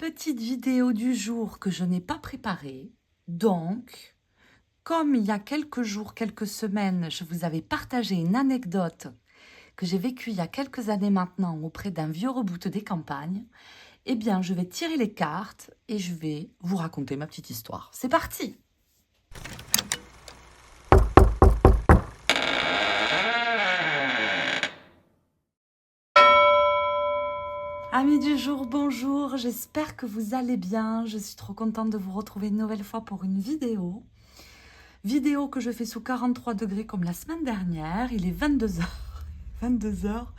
Petite vidéo du jour que je n'ai pas préparée. Donc, comme il y a quelques jours, quelques semaines, je vous avais partagé une anecdote que j'ai vécue il y a quelques années maintenant auprès d'un vieux reboute des campagnes, eh bien, je vais tirer les cartes et je vais vous raconter ma petite histoire. C'est parti! Amis du jour, bonjour, j'espère que vous allez bien. Je suis trop contente de vous retrouver une nouvelle fois pour une vidéo. Vidéo que je fais sous 43 degrés comme la semaine dernière. Il est 22 heures. 22 heures.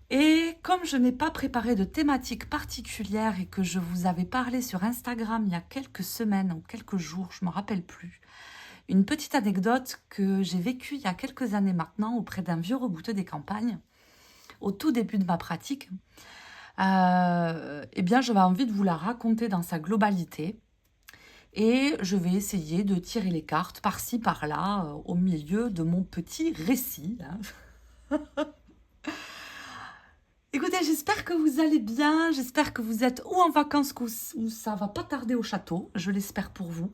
Et comme je n'ai pas préparé de thématique particulière et que je vous avais parlé sur Instagram il y a quelques semaines ou quelques jours, je ne me rappelle plus, une petite anecdote que j'ai vécue il y a quelques années maintenant auprès d'un vieux rebouteux des campagnes, au tout début de ma pratique, eh bien j'avais envie de vous la raconter dans sa globalité. Et je vais essayer de tirer les cartes par-ci, par-là, au milieu de mon petit récit. Écoutez, j'espère que vous allez bien, j'espère que vous êtes ou en vacances ou ça va pas tarder au château, je l'espère pour vous.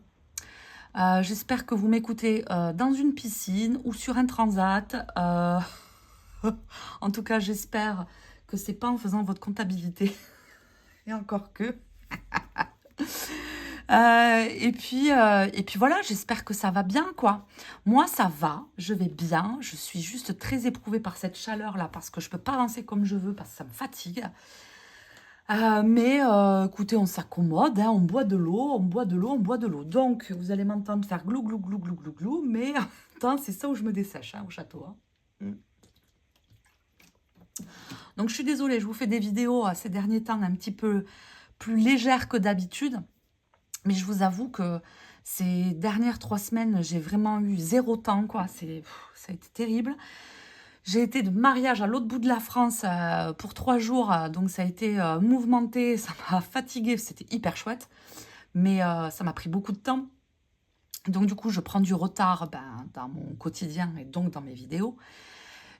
J'espère que vous m'écoutez dans une piscine ou sur un transat. En tout cas, j'espère que c'est pas en faisant votre comptabilité. Et encore que... et puis voilà, j'espère que ça va bien, quoi. Moi, ça va, je vais bien. Je suis juste très éprouvée par cette chaleur-là parce que je peux pas avancer comme je veux parce que ça me fatigue. Mais écoutez, on s'accommode, hein, on boit de l'eau, on boit de l'eau, on boit de l'eau. Donc, vous allez m'entendre faire glou, glou, glou, glou, glou, glou, mais attends, c'est ça où je me dessèche, hein, au château. Hein. Donc, je suis désolée, je vous fais des vidéos ces derniers temps un petit peu plus légères que d'habitude. Mais je vous avoue que ces dernières 3 semaines, j'ai vraiment eu 0 temps, quoi. Ça a été terrible. J'ai été de mariage à l'autre bout de la France pour 3 jours, donc ça a été mouvementé, ça m'a fatiguée, c'était hyper chouette. Mais ça m'a pris beaucoup de temps. Donc du coup, je prends du retard dans mon quotidien et donc dans mes vidéos.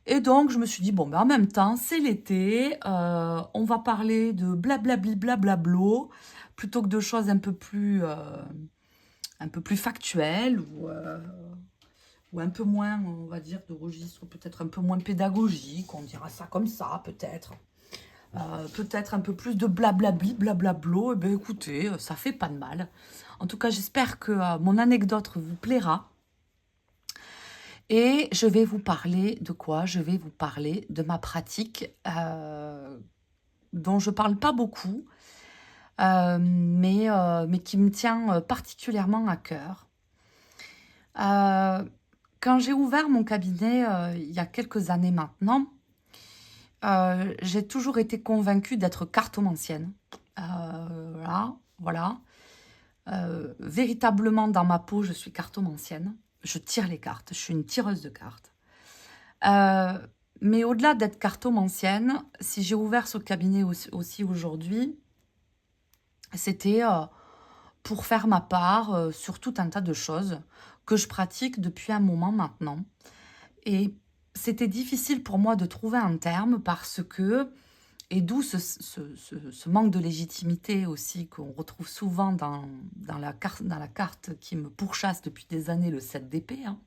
Et donc, je me suis dit, bon, en même temps, c'est l'été, on va parler de blablabli blablablo, plutôt que de choses un peu plus factuelles ou un peu moins, on va dire, de registre peut-être un peu moins pédagogique, on dira ça comme ça, peut-être. Peut-être un peu plus de blablabli, blablablo. Eh bien, écoutez, ça fait pas de mal. En tout cas, j'espère que mon anecdote vous plaira. Et je vais vous parler de quoi? Je vais vous parler de ma pratique dont je parle pas beaucoup, mais qui me tient particulièrement à cœur. Quand j'ai ouvert mon cabinet il y a quelques années maintenant, j'ai toujours été convaincue d'être cartomancienne. Voilà. Véritablement, dans ma peau, je suis cartomancienne. Je tire les cartes, je suis une tireuse de cartes. Mais au-delà d'être cartomancienne, si j'ai ouvert ce cabinet aussi aujourd'hui, c'était pour faire ma part sur tout un tas de choses que je pratique depuis un moment maintenant. Et c'était difficile pour moi de trouver un terme parce que, et d'où ce manque de légitimité aussi qu'on retrouve souvent dans la carte qui me pourchasse depuis des années, le 7 d'épée, hein,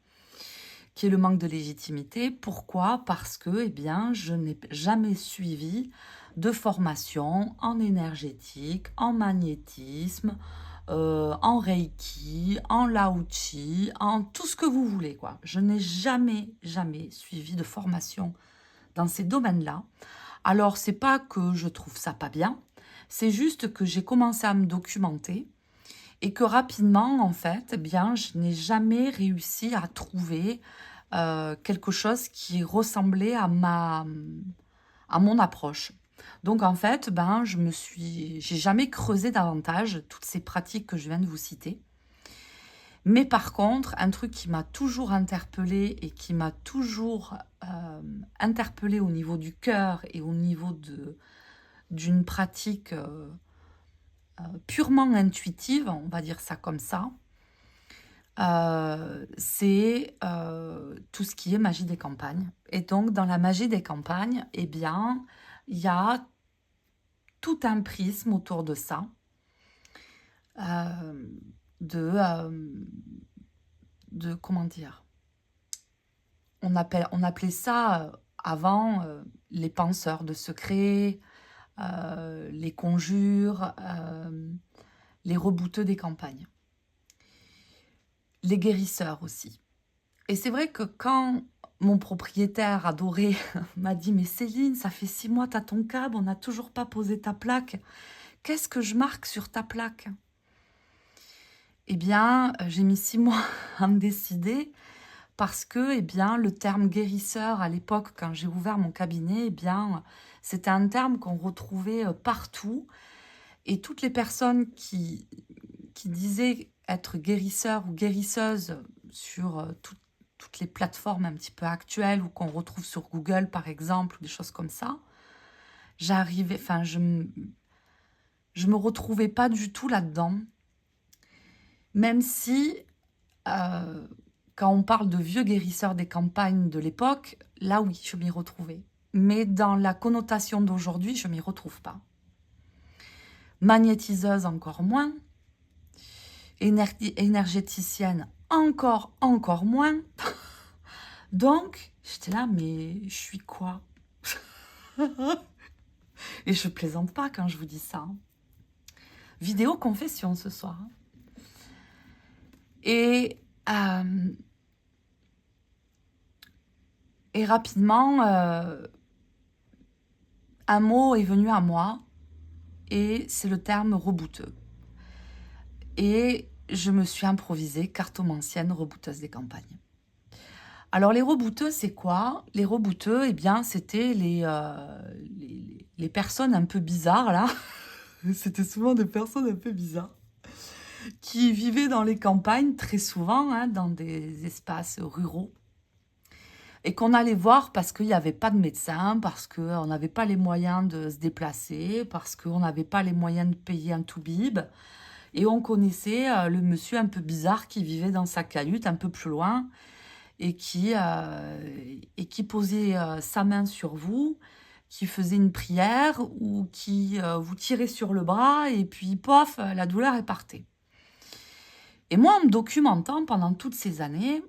qui est le manque de légitimité. Pourquoi? Parce que eh bien, je n'ai jamais suivi de formation en énergétique, en magnétisme, en Reiki, en Lao Chi, en tout ce que vous voulez, quoi. Je n'ai jamais suivi de formation dans ces domaines-là. Alors, c'est pas que je trouve ça pas bien, c'est juste que j'ai commencé à me documenter et que rapidement, en fait, eh bien, je n'ai jamais réussi à trouver quelque chose qui ressemblait à mon approche. Donc en fait, j'ai jamais creusé davantage toutes ces pratiques que je viens de vous citer. Mais par contre, un truc qui m'a toujours interpellée et qui m'a toujours interpellée au niveau du cœur et au niveau d'une pratique purement intuitive, on va dire ça comme ça, c'est tout ce qui est magie des campagnes. Et donc, dans la magie des campagnes, eh bien, il y a tout un prisme autour de ça, euh, de comment dire, on appelait ça avant les penseurs de secrets, les conjures, les rebouteux des campagnes, les guérisseurs aussi. Et c'est vrai que quand mon propriétaire adoré m'a dit « Mais Céline, ça fait 6 mois, t'as ton câble, on n'a toujours pas posé ta plaque. Qu'est-ce que je marque sur ta plaque ?» Eh bien, j'ai mis 6 mois à me décider parce que eh bien, le terme guérisseur, à l'époque, quand j'ai ouvert mon cabinet, eh bien, c'était un terme qu'on retrouvait partout. Et toutes les personnes qui disaient être guérisseurs ou guérisseuses sur toutes les plateformes un petit peu actuelles ou qu'on retrouve sur Google, par exemple, ou des choses comme ça, je me retrouvais pas du tout là-dedans. Même si, quand on parle de vieux guérisseurs des campagnes de l'époque, là oui, je m'y retrouvais. Mais dans la connotation d'aujourd'hui, je m'y retrouve pas. Magnétiseuse encore moins, énergéticienne encore moins. Donc, j'étais là, mais je suis quoi? Et je plaisante pas quand je vous dis ça. Vidéo confession ce soir. Et rapidement, un mot est venu à moi, et c'est le terme rebouteux. Et je me suis improvisée cartomancienne rebouteuse des campagnes. Alors les rebouteux, c'est quoi? Les rebouteux, eh bien, c'était les personnes un peu bizarres, là. C'était souvent des personnes un peu bizarres qui vivaient dans les campagnes, très souvent, hein, dans des espaces ruraux, et qu'on allait voir parce qu'il n'y avait pas de médecin, parce qu'on n'avait pas les moyens de se déplacer, parce qu'on n'avait pas les moyens de payer un toubib, et on connaissait le monsieur un peu bizarre qui vivait dans sa cahute un peu plus loin, et qui posait sa main sur vous, qui faisait une prière, ou qui vous tirait sur le bras, et puis pof, la douleur est partie. Et moi, en me documentant pendant toutes ces années,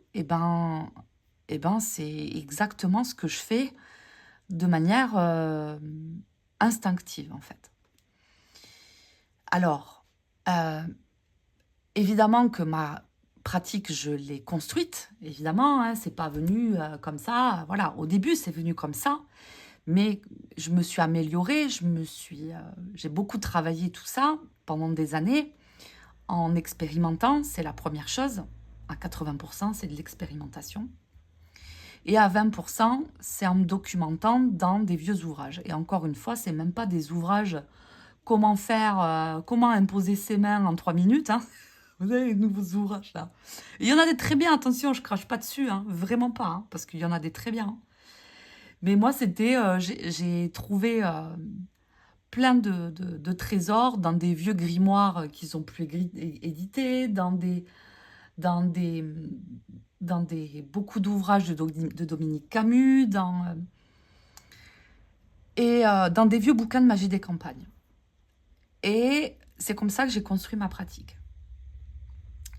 c'est exactement ce que je fais de manière instinctive, en fait. Alors, évidemment que ma pratique, je l'ai construite, évidemment, hein, c'est pas venu comme ça, voilà. Au début, c'est venu comme ça, mais je me suis améliorée, j'ai beaucoup travaillé tout ça pendant des années, en expérimentant, c'est la première chose. À 80%, c'est de l'expérimentation. Et à 20%, c'est en me documentant dans des vieux ouvrages. Et encore une fois, c'est même pas des ouvrages comment imposer ses mains en 3 minutes. Hein. Vous avez les nouveaux ouvrages là. Et il y en a des très bien, attention, je crache pas dessus, hein, vraiment pas, hein, parce qu'il y en a des très bien. Mais moi, j'ai trouvé plein de trésors dans des vieux grimoires qui sont plus édités, dans beaucoup d'ouvrages de Dominique Camus, dans des vieux bouquins de magie des campagnes. Et c'est comme ça que j'ai construit ma pratique.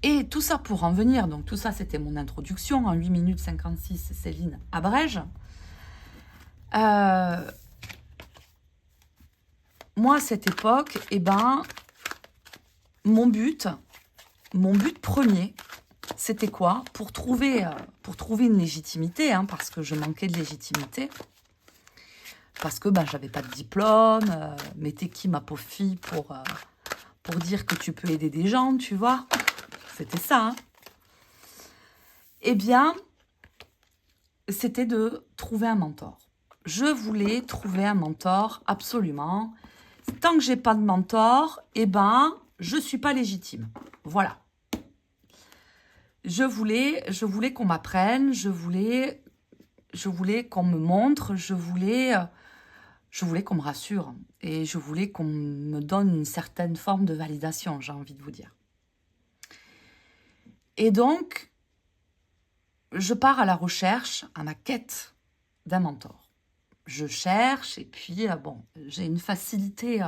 Et tout ça pour en venir, donc tout ça c'était mon introduction, en 8 minutes 56, Céline abrège. Moi, à cette époque, mon but premier, c'était quoi? Pour trouver une légitimité, hein, parce que je manquais de légitimité, parce que j'avais pas de diplôme, mais t'es qui, ma pauvre fille, pour dire que tu peux aider des gens, tu vois? C'était ça, hein. Eh bien, c'était de trouver un mentor. Je voulais trouver un mentor, absolument. Tant que j'ai pas de mentor, je suis pas légitime. Voilà. Je voulais qu'on m'apprenne, je voulais qu'on me montre, je voulais qu'on me rassure. Et je voulais qu'on me donne une certaine forme de validation, j'ai envie de vous dire. Et donc, je pars à la recherche, à ma quête d'un mentor. je cherche et puis, bon, j'ai une facilité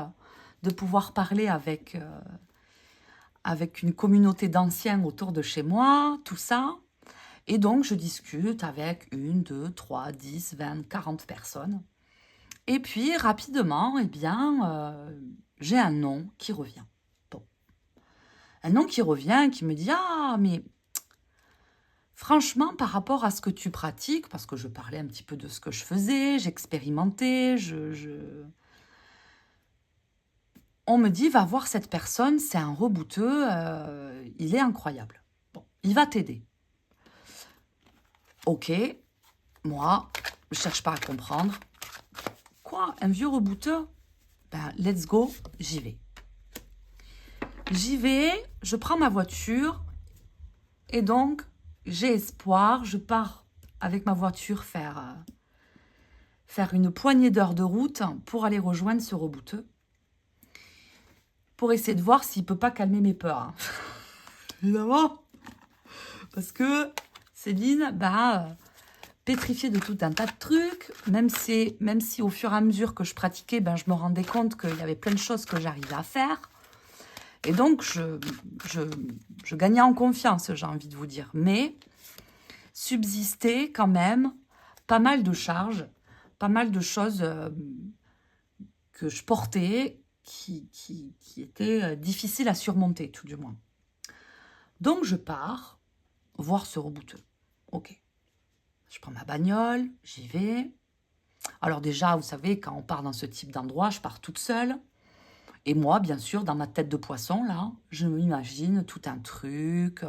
de pouvoir parler avec une communauté d'anciens autour de chez moi, tout ça. Et donc, je discute avec 1, 2, 3, 10, 20, 40 personnes. Et puis, rapidement, eh bien, j'ai un nom qui revient. Bon. Un nom qui revient, qui me dit, ah, mais franchement, par rapport à ce que tu pratiques, parce que je parlais un petit peu de ce que je faisais, j'expérimentais, on me dit, va voir cette personne, c'est un rebouteux, il est incroyable. Bon, il va t'aider. Ok, moi, je cherche pas à comprendre. Quoi, un vieux rebouteux? Ben, let's go, j'y vais. J'y vais, je prends ma voiture et donc j'ai espoir, je pars avec ma voiture faire une poignée d'heures de route pour aller rejoindre ce rebouteux, pour essayer de voir s'il peut pas calmer mes peurs. Hein. Évidemment, parce que Céline, pétrifiée de tout un tas de trucs, même si au fur et à mesure que je pratiquais, je me rendais compte qu'il y avait plein de choses que j'arrivais à faire. Et donc, je gagnais en confiance, j'ai envie de vous dire. Mais subsistait quand même pas mal de charges, pas mal de choses que je portais qui étaient difficiles à surmonter, tout du moins. Donc, je pars voir ce rebouteux. Ok. Je prends ma bagnole, j'y vais. Alors déjà, vous savez, quand on part dans ce type d'endroit, je pars toute seule. Et moi, bien sûr, dans ma tête de poisson, là, je m'imagine tout un truc.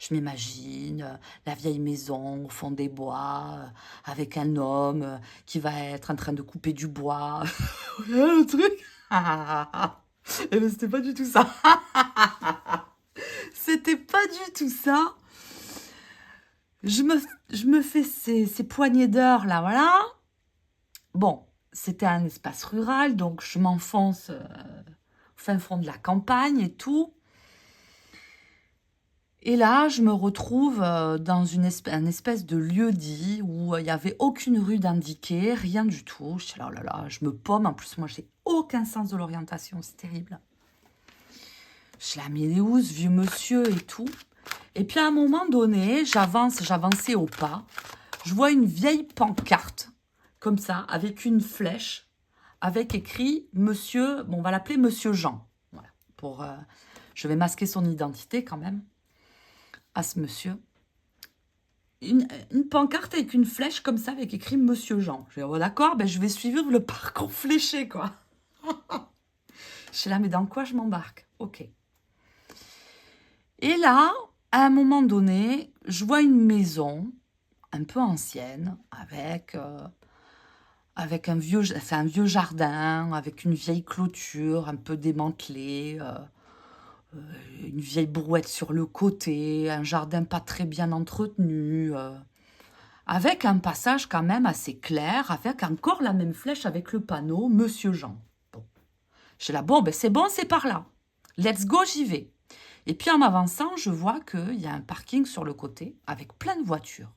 Je m'imagine la vieille maison au fond des bois, avec un homme qui va être en train de couper du bois. Le truc. Et bien, c'était pas du tout ça. C'était pas du tout ça. Je me fais ces poignées d'heures, là, voilà. Bon, c'était un espace rural, donc je m'enfonce au fin fond de la campagne et tout. Et là, je me retrouve dans un espèce de lieu-dit où il n'y avait aucune rue d'indiquée, rien du tout. Je suis là, oh là là, je me paume. En plus, moi, j'ai aucun sens de l'orientation, c'est terrible. Je suis là, mais il est où ce vieux monsieur et tout? Et puis à un moment donné, j'avançais au pas. Je vois une vieille pancarte, comme ça, avec une flèche, avec écrit Monsieur, bon, on va l'appeler Monsieur Jean. Voilà, je vais masquer son identité quand même, à ce monsieur. Une pancarte avec une flèche comme ça, avec écrit Monsieur Jean. Je dis, oh, d'accord, je vais suivre le parcours fléché, quoi. Je suis là, mais dans quoi je m'embarque? Ok. Et là, à un moment donné, je vois une maison un peu ancienne, avec un vieux jardin, avec une vieille clôture un peu démantelée, une vieille brouette sur le côté, un jardin pas très bien entretenu, avec un passage quand même assez clair, avec encore la même flèche avec le panneau Monsieur Jean. Bon. Je suis là, bon, c'est bon, c'est par là. Let's go, j'y vais. Et puis en m'avançant, je vois qu'il y a un parking sur le côté avec plein de voitures.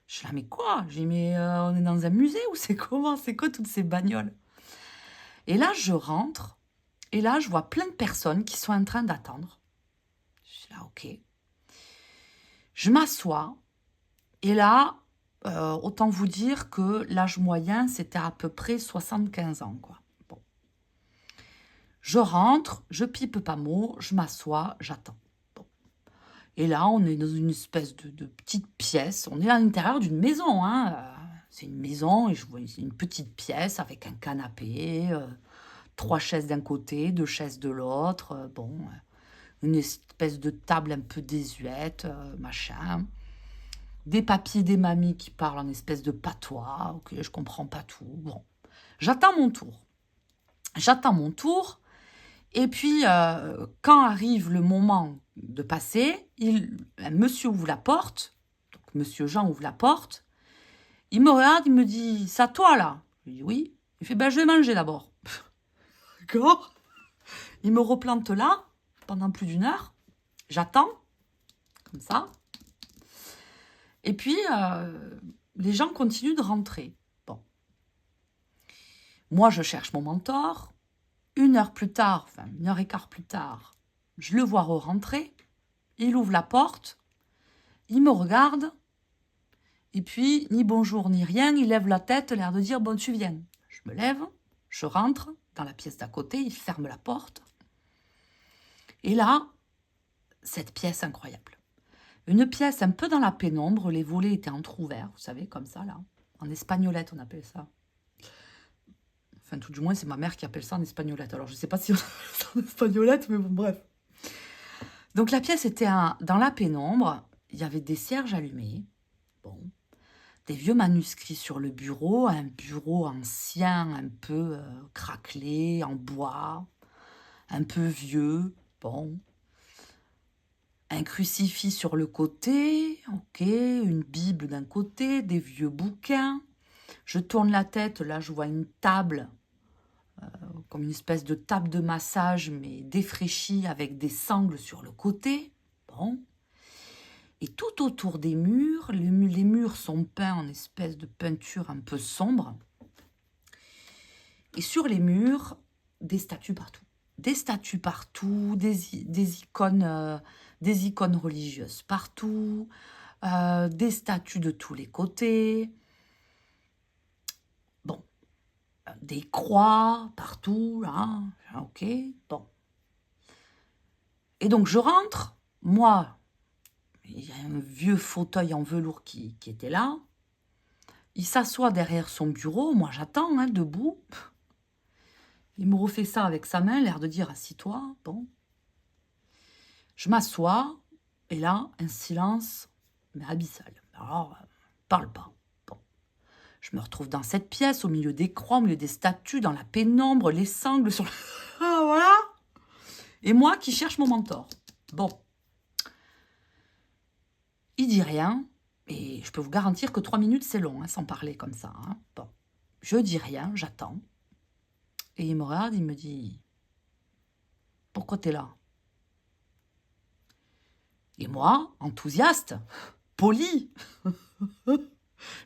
Je suis là, mais quoi? J'ai dit, mais on est dans un musée ou c'est comment? C'est quoi toutes ces bagnoles? Et là, je rentre, et là, je vois plein de personnes qui sont en train d'attendre. Je suis là, ok. Je m'assois, et là, autant vous dire que l'âge moyen, c'était à peu près 75 ans, quoi. Bon. Je rentre, je pipe pas mot, je m'assois, j'attends. Bon. Et là, on est dans une espèce de petite pièce. On est à l'intérieur d'une maison, hein. C'est une maison, et je vois une petite pièce avec un canapé, 3 chaises d'un côté, 2 chaises de l'autre, une espèce de table un peu désuète, machin. Des papiers, des mamies qui parlent en espèce de patois. Ok, je comprends pas tout. Bon, j'attends mon tour. Et puis, quand arrive le moment de passer, un monsieur ouvre la porte. Donc, monsieur Jean ouvre la porte. Il me regarde, il me dit, c'est à toi, là? Je lui dis, oui. Il fait, je vais manger d'abord. D'accord? Il me replante là, pendant plus d'1 heure. J'attends, comme ça. Et puis, les gens continuent de rentrer. Bon. Moi, je cherche mon mentor. 1 heure plus tard, enfin 1 heure et quart plus tard, je le vois re-rentrer. Il ouvre la porte. Il me regarde. Et puis, ni bonjour, ni rien. Il lève la tête, l'air de dire « Bon, tu viens ». Je me lève, je rentre dans la pièce d'à côté. Il ferme la porte. Et là, cette pièce incroyable. Une pièce un peu dans la pénombre. Les volets étaient entrouverts, vous savez, comme ça, là. En espagnolette, on appelle ça. Enfin, tout du moins, c'est ma mère qui appelle ça en espagnolette. Alors, je ne sais pas si on appelle ça en espagnolette, mais bon, bref. Donc, la pièce était dans la pénombre. Il y avait des cierges allumés. Bon. Des vieux manuscrits sur le bureau. Un bureau ancien, un peu craquelé, en bois. Un peu vieux. Bon. Un crucifix sur le côté. Ok. Une Bible d'un côté. Des vieux bouquins. Je tourne la tête. Là, je vois une table. Comme une espèce de table de massage, mais défraîchie avec des sangles sur le côté. Bon. Et tout autour des murs, les murs sont peints en espèce de peinture un peu sombre. Et sur les murs, des statues partout. Des statues partout, des icônes religieuses partout, des statues de tous les côtés. Bon. Des croix partout, là, ok, bon. Et donc je rentre, moi, il y a un vieux fauteuil en velours qui était là. Il s'assoit derrière son bureau, moi j'attends, hein, debout. Il me refait ça avec sa main, l'air de dire assis-toi, bon. Je m'assois, et là, un silence, mais abyssal. Alors, parle pas. Je me retrouve dans cette pièce, au milieu des croix, au milieu des statues, dans la pénombre, les sangles sur le... Ah, voilà. Et moi qui cherche mon mentor. Bon. Il dit rien, et je peux vous garantir que 3 minutes, c'est long, hein, sans parler comme ça. Hein. Bon. Je dis rien, j'attends. Et il me regarde, il me dit « Pourquoi t'es là ?» Et moi, enthousiaste, poli,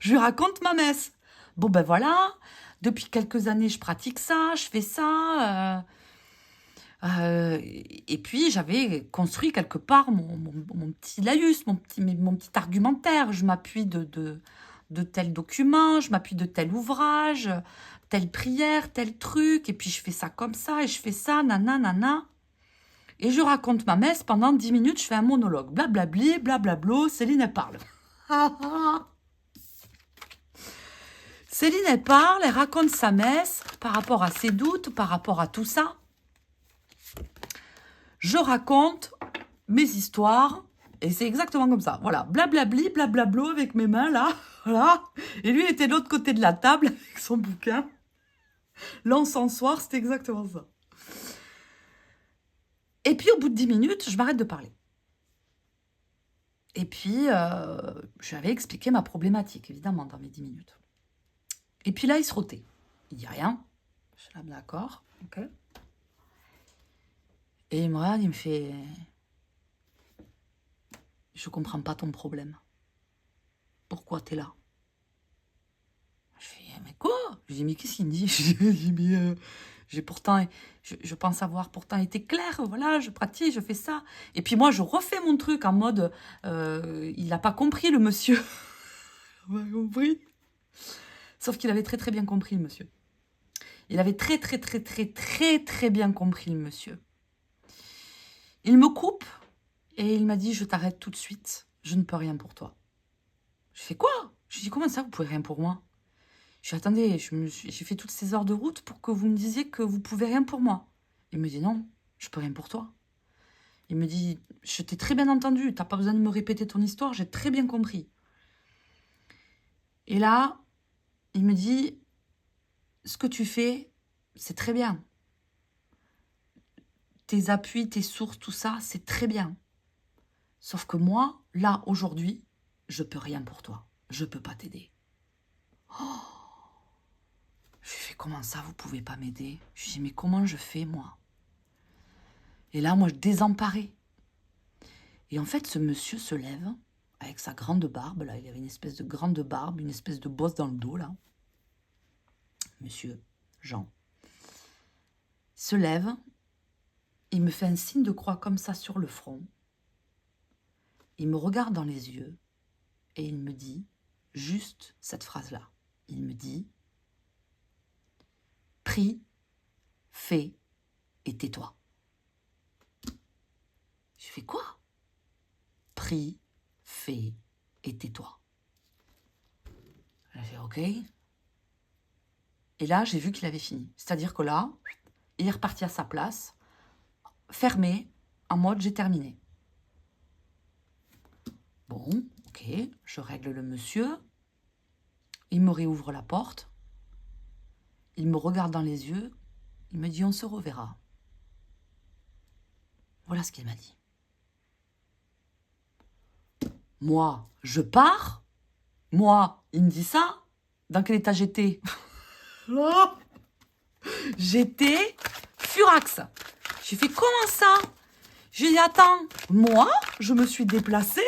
je lui raconte ma messe. Bon, ben voilà, depuis quelques années, je pratique ça, je fais ça. Et puis, j'avais construit quelque part mon petit laïus, mon petit argumentaire. Je m'appuie de tel document, je m'appuie de tel ouvrage, telle prière, tel truc. Et puis, je fais ça comme ça, et je fais ça, nanana. Et je raconte ma messe pendant 10 minutes, je fais un monologue. Blablabli, blablablo, Céline, elle parle. Céline, elle parle, elle raconte sa messe par rapport à ses doutes, par rapport à tout ça. Je raconte mes histoires et c'est exactement comme ça. Voilà, blablabli, blablablo avec mes mains là, voilà. Et lui, il était de l'autre côté de la table avec son bouquin. L'encensoir, c'était exactement ça. Et puis, au bout de 10 minutes, je m'arrête de parler. Et puis, je lui avais expliqué ma problématique, évidemment, dans mes 10 minutes. Et puis là, il se rotait. Il dit rien. Je suis là, d'accord, ok. Et il me regarde, il me fait... Je comprends pas ton problème. Pourquoi t'es là? Je fais, mais quoi? Je dis, mais qu'est-ce qu'il me dit? Je dis, mais j'ai pourtant, je pense avoir pourtant été claire, voilà, je pratique, je fais ça. Et puis moi, je refais mon truc en mode, il n'a pas compris, le monsieur. Il n'a pas compris. Sauf qu'il avait très très bien compris, le monsieur. Il avait très très très très très très bien compris, le monsieur. Il me coupe et il m'a dit, je t'arrête tout de suite, je ne peux rien pour toi. Je fais quoi? Je dis, comment ça, vous pouvez rien pour moi? Je dis, attendez, j'ai fait toutes ces heures de route pour que vous me disiez que vous pouvez rien pour moi. Il me dit, non, je peux rien pour toi. Il me dit, je t'ai très bien entendu, t'as pas besoin de me répéter ton histoire, j'ai très bien compris. Et là, il me dit, ce que tu fais, c'est très bien. Tes appuis, tes sources, tout ça, c'est très bien. Sauf que moi, là, aujourd'hui, je peux rien pour toi. Je peux pas t'aider. Oh, je lui fais, comment ça, vous pouvez pas m'aider? Je lui dis, mais comment je fais, moi? Et là, moi, je désemparée. Et en fait, ce monsieur se lève avec sa grande barbe. Là, il avait une espèce de grande barbe, une espèce de bosse dans le dos, là. Monsieur, Jean. Il se lève, il me fait un signe de croix comme ça sur le front. Il me regarde dans les yeux et il me dit juste cette phrase-là. Il me dit « Prie, fais et tais-toi ». Je fais quoi? Prie, fais et tais-toi. J'ai fait OK. Et là, j'ai vu qu'il avait fini. C'est-à-dire que là, il est reparti à sa place, fermé, en mode j'ai terminé. Bon, OK, je règle le monsieur. Il me réouvre la porte. Il me regarde dans les yeux. Il me dit on se reverra. Voilà ce qu'il m'a dit. Moi, je pars. Moi, il me dit ça. Dans quel état j'étais? J'étais furax. J'ai fait comment ça? J'ai dit attends, moi, je me suis déplacée.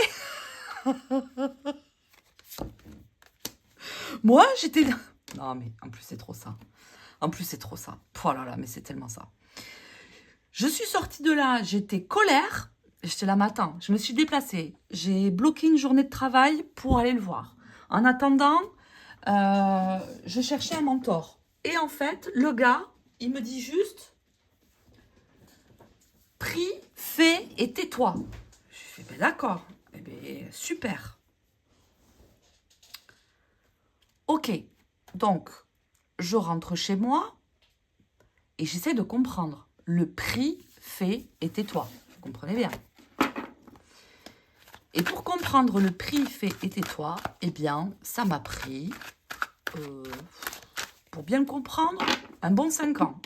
Moi, j'étais là. Non, mais en plus, c'est trop ça. En plus, c'est trop ça. Oh là là, mais c'est tellement ça. Je suis sortie de là, j'étais colère. J'étais là, matin. Je me suis déplacée. J'ai bloqué une journée de travail pour aller le voir. En attendant, je cherchais un mentor. Et en fait, le gars, il me dit juste prie, fais et tais-toi. Je fais ben d'accord. Eh ben, super. Ok. Donc, je rentre chez moi et j'essaie de comprendre. Le prie, fais et tais-toi. Vous comprenez bien. Et pour comprendre le prie, fais et tais-toi, eh bien, ça m'a pris, pour bien le comprendre, un bon 5 ans.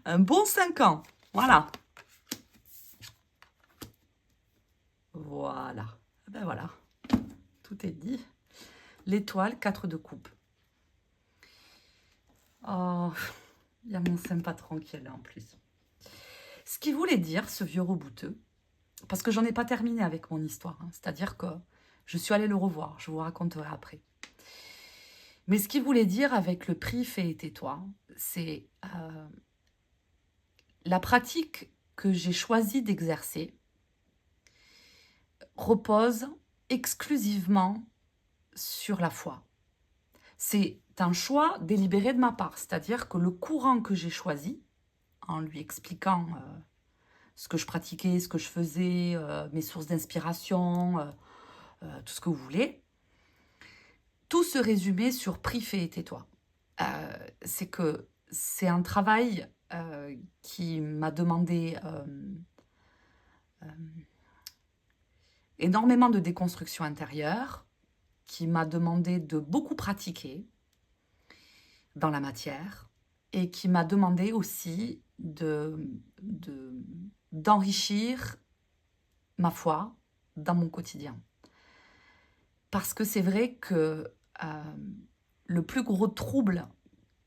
Un bon 5 ans. Voilà. Voilà. Ben voilà. Tout est dit. L'étoile, 4 de coupe. Oh, il y a mon saint patron qui est là en plus. Ce qui voulait dire, ce vieux rebouteux, parce que j'en ai pas terminé avec mon histoire, hein, c'est-à-dire que je suis allée le revoir, je vous raconterai après. Mais ce qu'il voulait dire avec le prie, fais et tais-toi, c'est la pratique que j'ai choisi d'exercer repose exclusivement sur la foi. C'est un choix délibéré de ma part, c'est-à-dire que le courant que j'ai choisi, en lui expliquant ce que je pratiquais, ce que je faisais, mes sources d'inspiration, tout ce que vous voulez, tout se résumait sur prie, fais et tais-toi. C'est que c'est un travail qui m'a demandé énormément de déconstruction intérieure, qui m'a demandé de beaucoup pratiquer dans la matière et qui m'a demandé aussi d'enrichir ma foi dans mon quotidien. Parce que c'est vrai que le plus gros trouble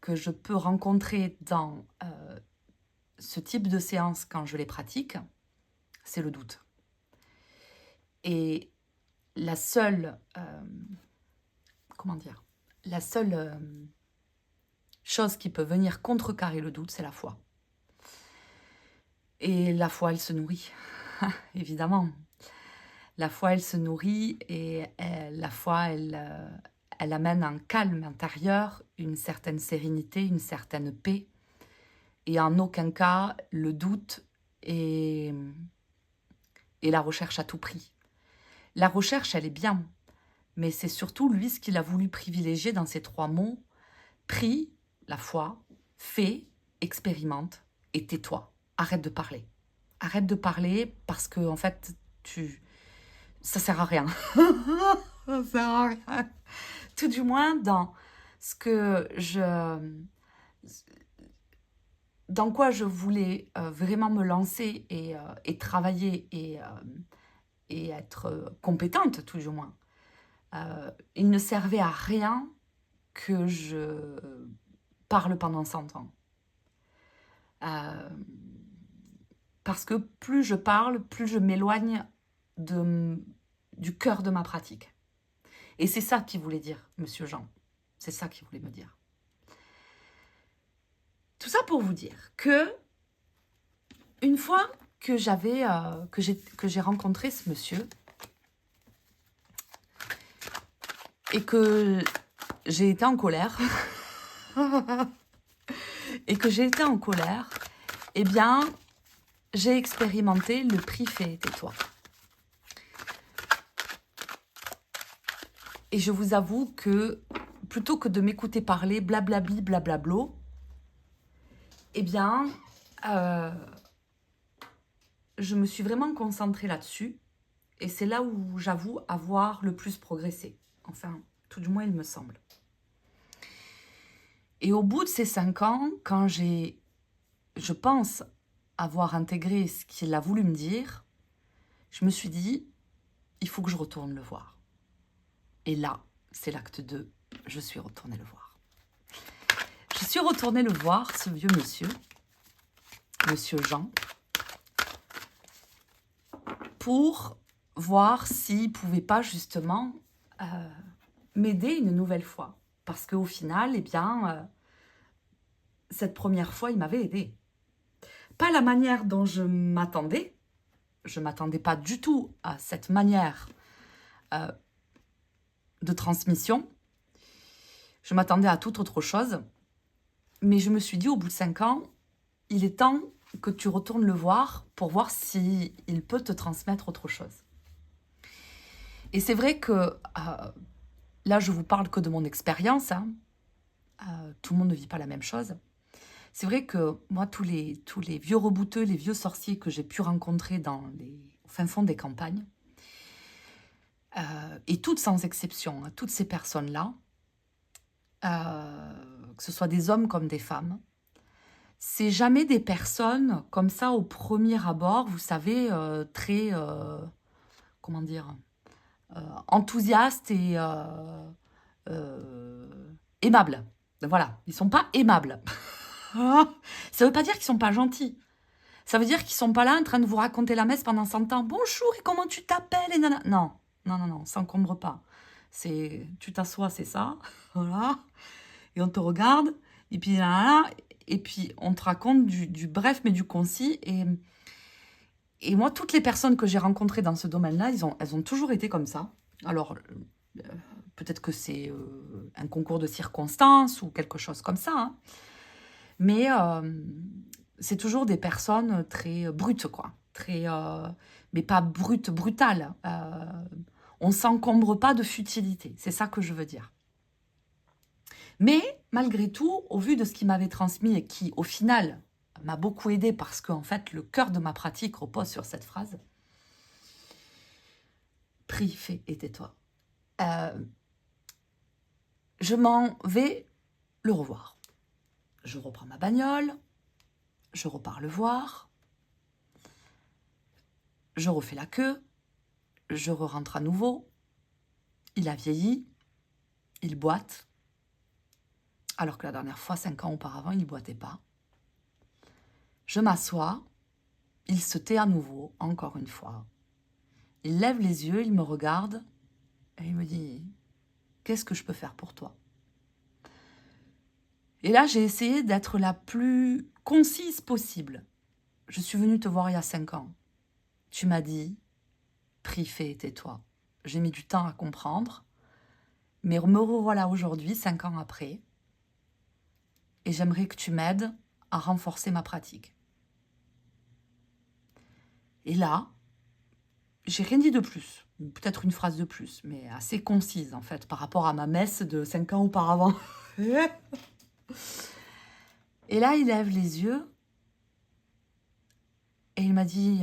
que je peux rencontrer dans ce type de séance quand je les pratique, c'est le doute. Et la seule, la seule chose qui peut venir contrecarrer le doute, c'est la foi. Et la foi, elle se nourrit, évidemment. La foi, elle se nourrit et la foi, elle amène un calme intérieur, une certaine sérénité, une certaine paix. Et en aucun cas, le doute et la recherche à tout prix. La recherche, elle est bien, mais c'est surtout lui ce qu'il a voulu privilégier dans ces 3 mots. Prie, la foi, fais, expérimente et tais-toi. Arrête de parler. Arrête de parler parce que, en fait, ça sert à rien. Ça sert à rien. Tout du moins dans ce que dans quoi je voulais vraiment me lancer et travailler et être compétente, tout du moins. Il ne servait à rien que je parle pendant 100 ans. Parce que plus je parle, plus je m'éloigne du cœur de ma pratique. Et c'est ça qu'il voulait dire, Monsieur Jean. C'est ça qu'il voulait me dire. Tout ça pour vous dire que une fois que j'ai rencontré ce monsieur et que j'ai été en colère eh bien, j'ai expérimenté le prix fait tais-toi. Et je vous avoue que plutôt que de m'écouter parler blablabli blablablo, eh bien, je me suis vraiment concentrée là-dessus. Et c'est là où j'avoue avoir le plus progressé. Enfin, tout du moins, il me semble. Et au bout de ces 5 ans, quand je pense avoir intégré ce qu'il a voulu me dire, je me suis dit, il faut que je retourne le voir. Et là, c'est l'acte 2, je suis retournée le voir. Je suis retournée le voir, ce vieux monsieur, monsieur Jean, pour voir s'il ne pouvait pas justement m'aider une nouvelle fois. Parce qu'au final, eh bien, cette première fois, il m'avait aidé. Pas la manière dont je m'attendais pas du tout à cette manière de transmission. Je m'attendais à toute autre chose. Mais je me suis dit, au bout de 5 ans, il est temps que tu retournes le voir pour voir s'il peut te transmettre autre chose. Et c'est vrai que là, je vous parle que de mon expérience. Hein. Tout le monde ne vit pas la même chose. C'est vrai que moi, tous les vieux rebouteux, les vieux sorciers que j'ai pu rencontrer au fin fond des campagnes, et toutes sans exception, hein, toutes ces personnes-là, que ce soit des hommes comme des femmes, c'est jamais des personnes comme ça au premier abord, vous savez, très, comment dire, enthousiastes et aimables. Voilà, ils sont pas aimables. Ça veut pas dire qu'ils sont pas gentils. Ça veut dire qu'ils sont pas là en train de vous raconter la messe pendant 100 ans. Bonjour, et comment tu t'appelles et nana. Non, non, non, non, s'encombre pas. C'est, tu t'assois, c'est ça, voilà, et on te regarde, et puis là, et puis on te raconte du bref mais du concis. Et moi, toutes les personnes que j'ai rencontrées dans ce domaine-là, elles ont toujours été comme ça. Alors, peut-être que c'est un concours de circonstances ou quelque chose comme ça, hein. Mais c'est toujours des personnes très brutes, quoi. Très, mais pas brutes, brutales. On ne s'encombre pas de futilité. C'est ça que je veux dire. Mais malgré tout, au vu de ce qu'il m'avait transmis et qui, au final, m'a beaucoup aidé parce qu'en fait, le cœur de ma pratique repose sur cette phrase. Prie, fais et tais-toi. Je m'en vais le revoir. Je reprends ma bagnole, je repars le voir, je refais la queue, je rentre à nouveau. Il a vieilli, il boite, alors que la dernière fois, 5 ans auparavant, il ne boitait pas. Je m'assois, il se tait à nouveau, encore une fois. Il lève les yeux, il me regarde et il me dit « Qu'est-ce que je peux faire pour toi ?» Et là, j'ai essayé d'être la plus concise possible. Je suis venue te voir il y a 5 ans. Tu m'as dit « Prie, fais et tais-toi ». J'ai mis du temps à comprendre, mais me revoilà aujourd'hui, 5 ans après, et j'aimerais que tu m'aides à renforcer ma pratique. Et là, j'ai rien dit de plus, peut-être une phrase de plus, mais assez concise en fait, par rapport à ma messe de 5 ans auparavant. Et là, il lève les yeux et il m'a dit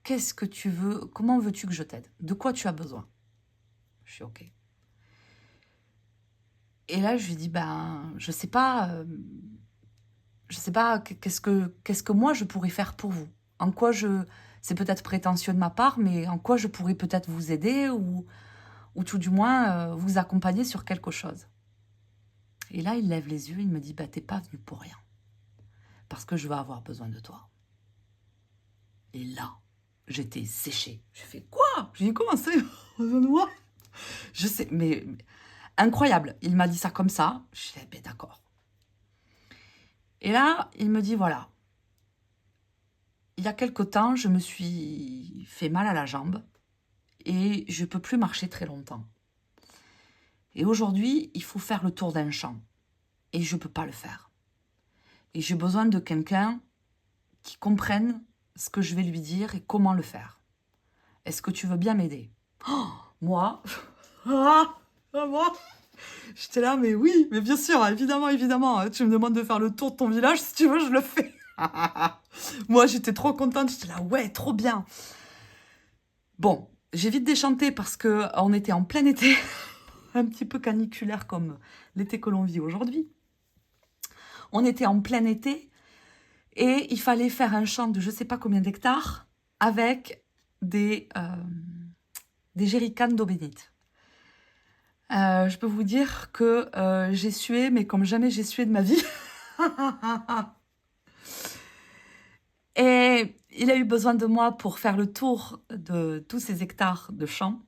qu'est-ce que tu veux, comment veux-tu que je t'aide? De quoi tu as besoin? Je suis OK. Et là, je lui dis ben, je sais pas, qu'est-ce que moi je pourrais faire pour vous? En quoi c'est peut-être prétentieux de ma part, mais en quoi je pourrais peut-être vous aider ou tout du moins vous accompagner sur quelque chose. Et là, il lève les yeux, il me dit bah, t'es pas venu pour rien, parce que je vais avoir besoin de toi. Et là, j'étais séchée. J'ai fait quoi? J'ai dit comment ça? Besoin de moi? Je sais, mais Incroyable. Il m'a dit ça comme ça. Je dis, ben d'accord. Et là, il me dit, voilà, il y a quelque temps, je me suis fait mal à la jambe et je ne peux plus marcher très longtemps. Et aujourd'hui, il faut faire le tour d'un champ. Et je ne peux pas le faire. Et j'ai besoin de quelqu'un qui comprenne ce que je vais lui dire et comment le faire. Est-ce que tu veux bien m'aider? Oh, moi, moi, j'étais là, mais oui, mais bien sûr, évidemment, évidemment. Tu me demandes de faire le tour de ton village, si tu veux, je le fais. Moi, j'étais trop contente, j'étais là, ouais, trop bien. Bon, j'ai vite déchanté parce qu'on était en plein été, un petit peu caniculaire comme l'été que l'on vit aujourd'hui. On était en plein été et il fallait faire un champ de je ne sais pas combien d'hectares avec des jerrycans d'eau bénite. Je peux vous dire que j'ai sué, mais comme jamais j'ai sué de ma vie. Et il a eu besoin de moi pour faire le tour de tous ces hectares de champs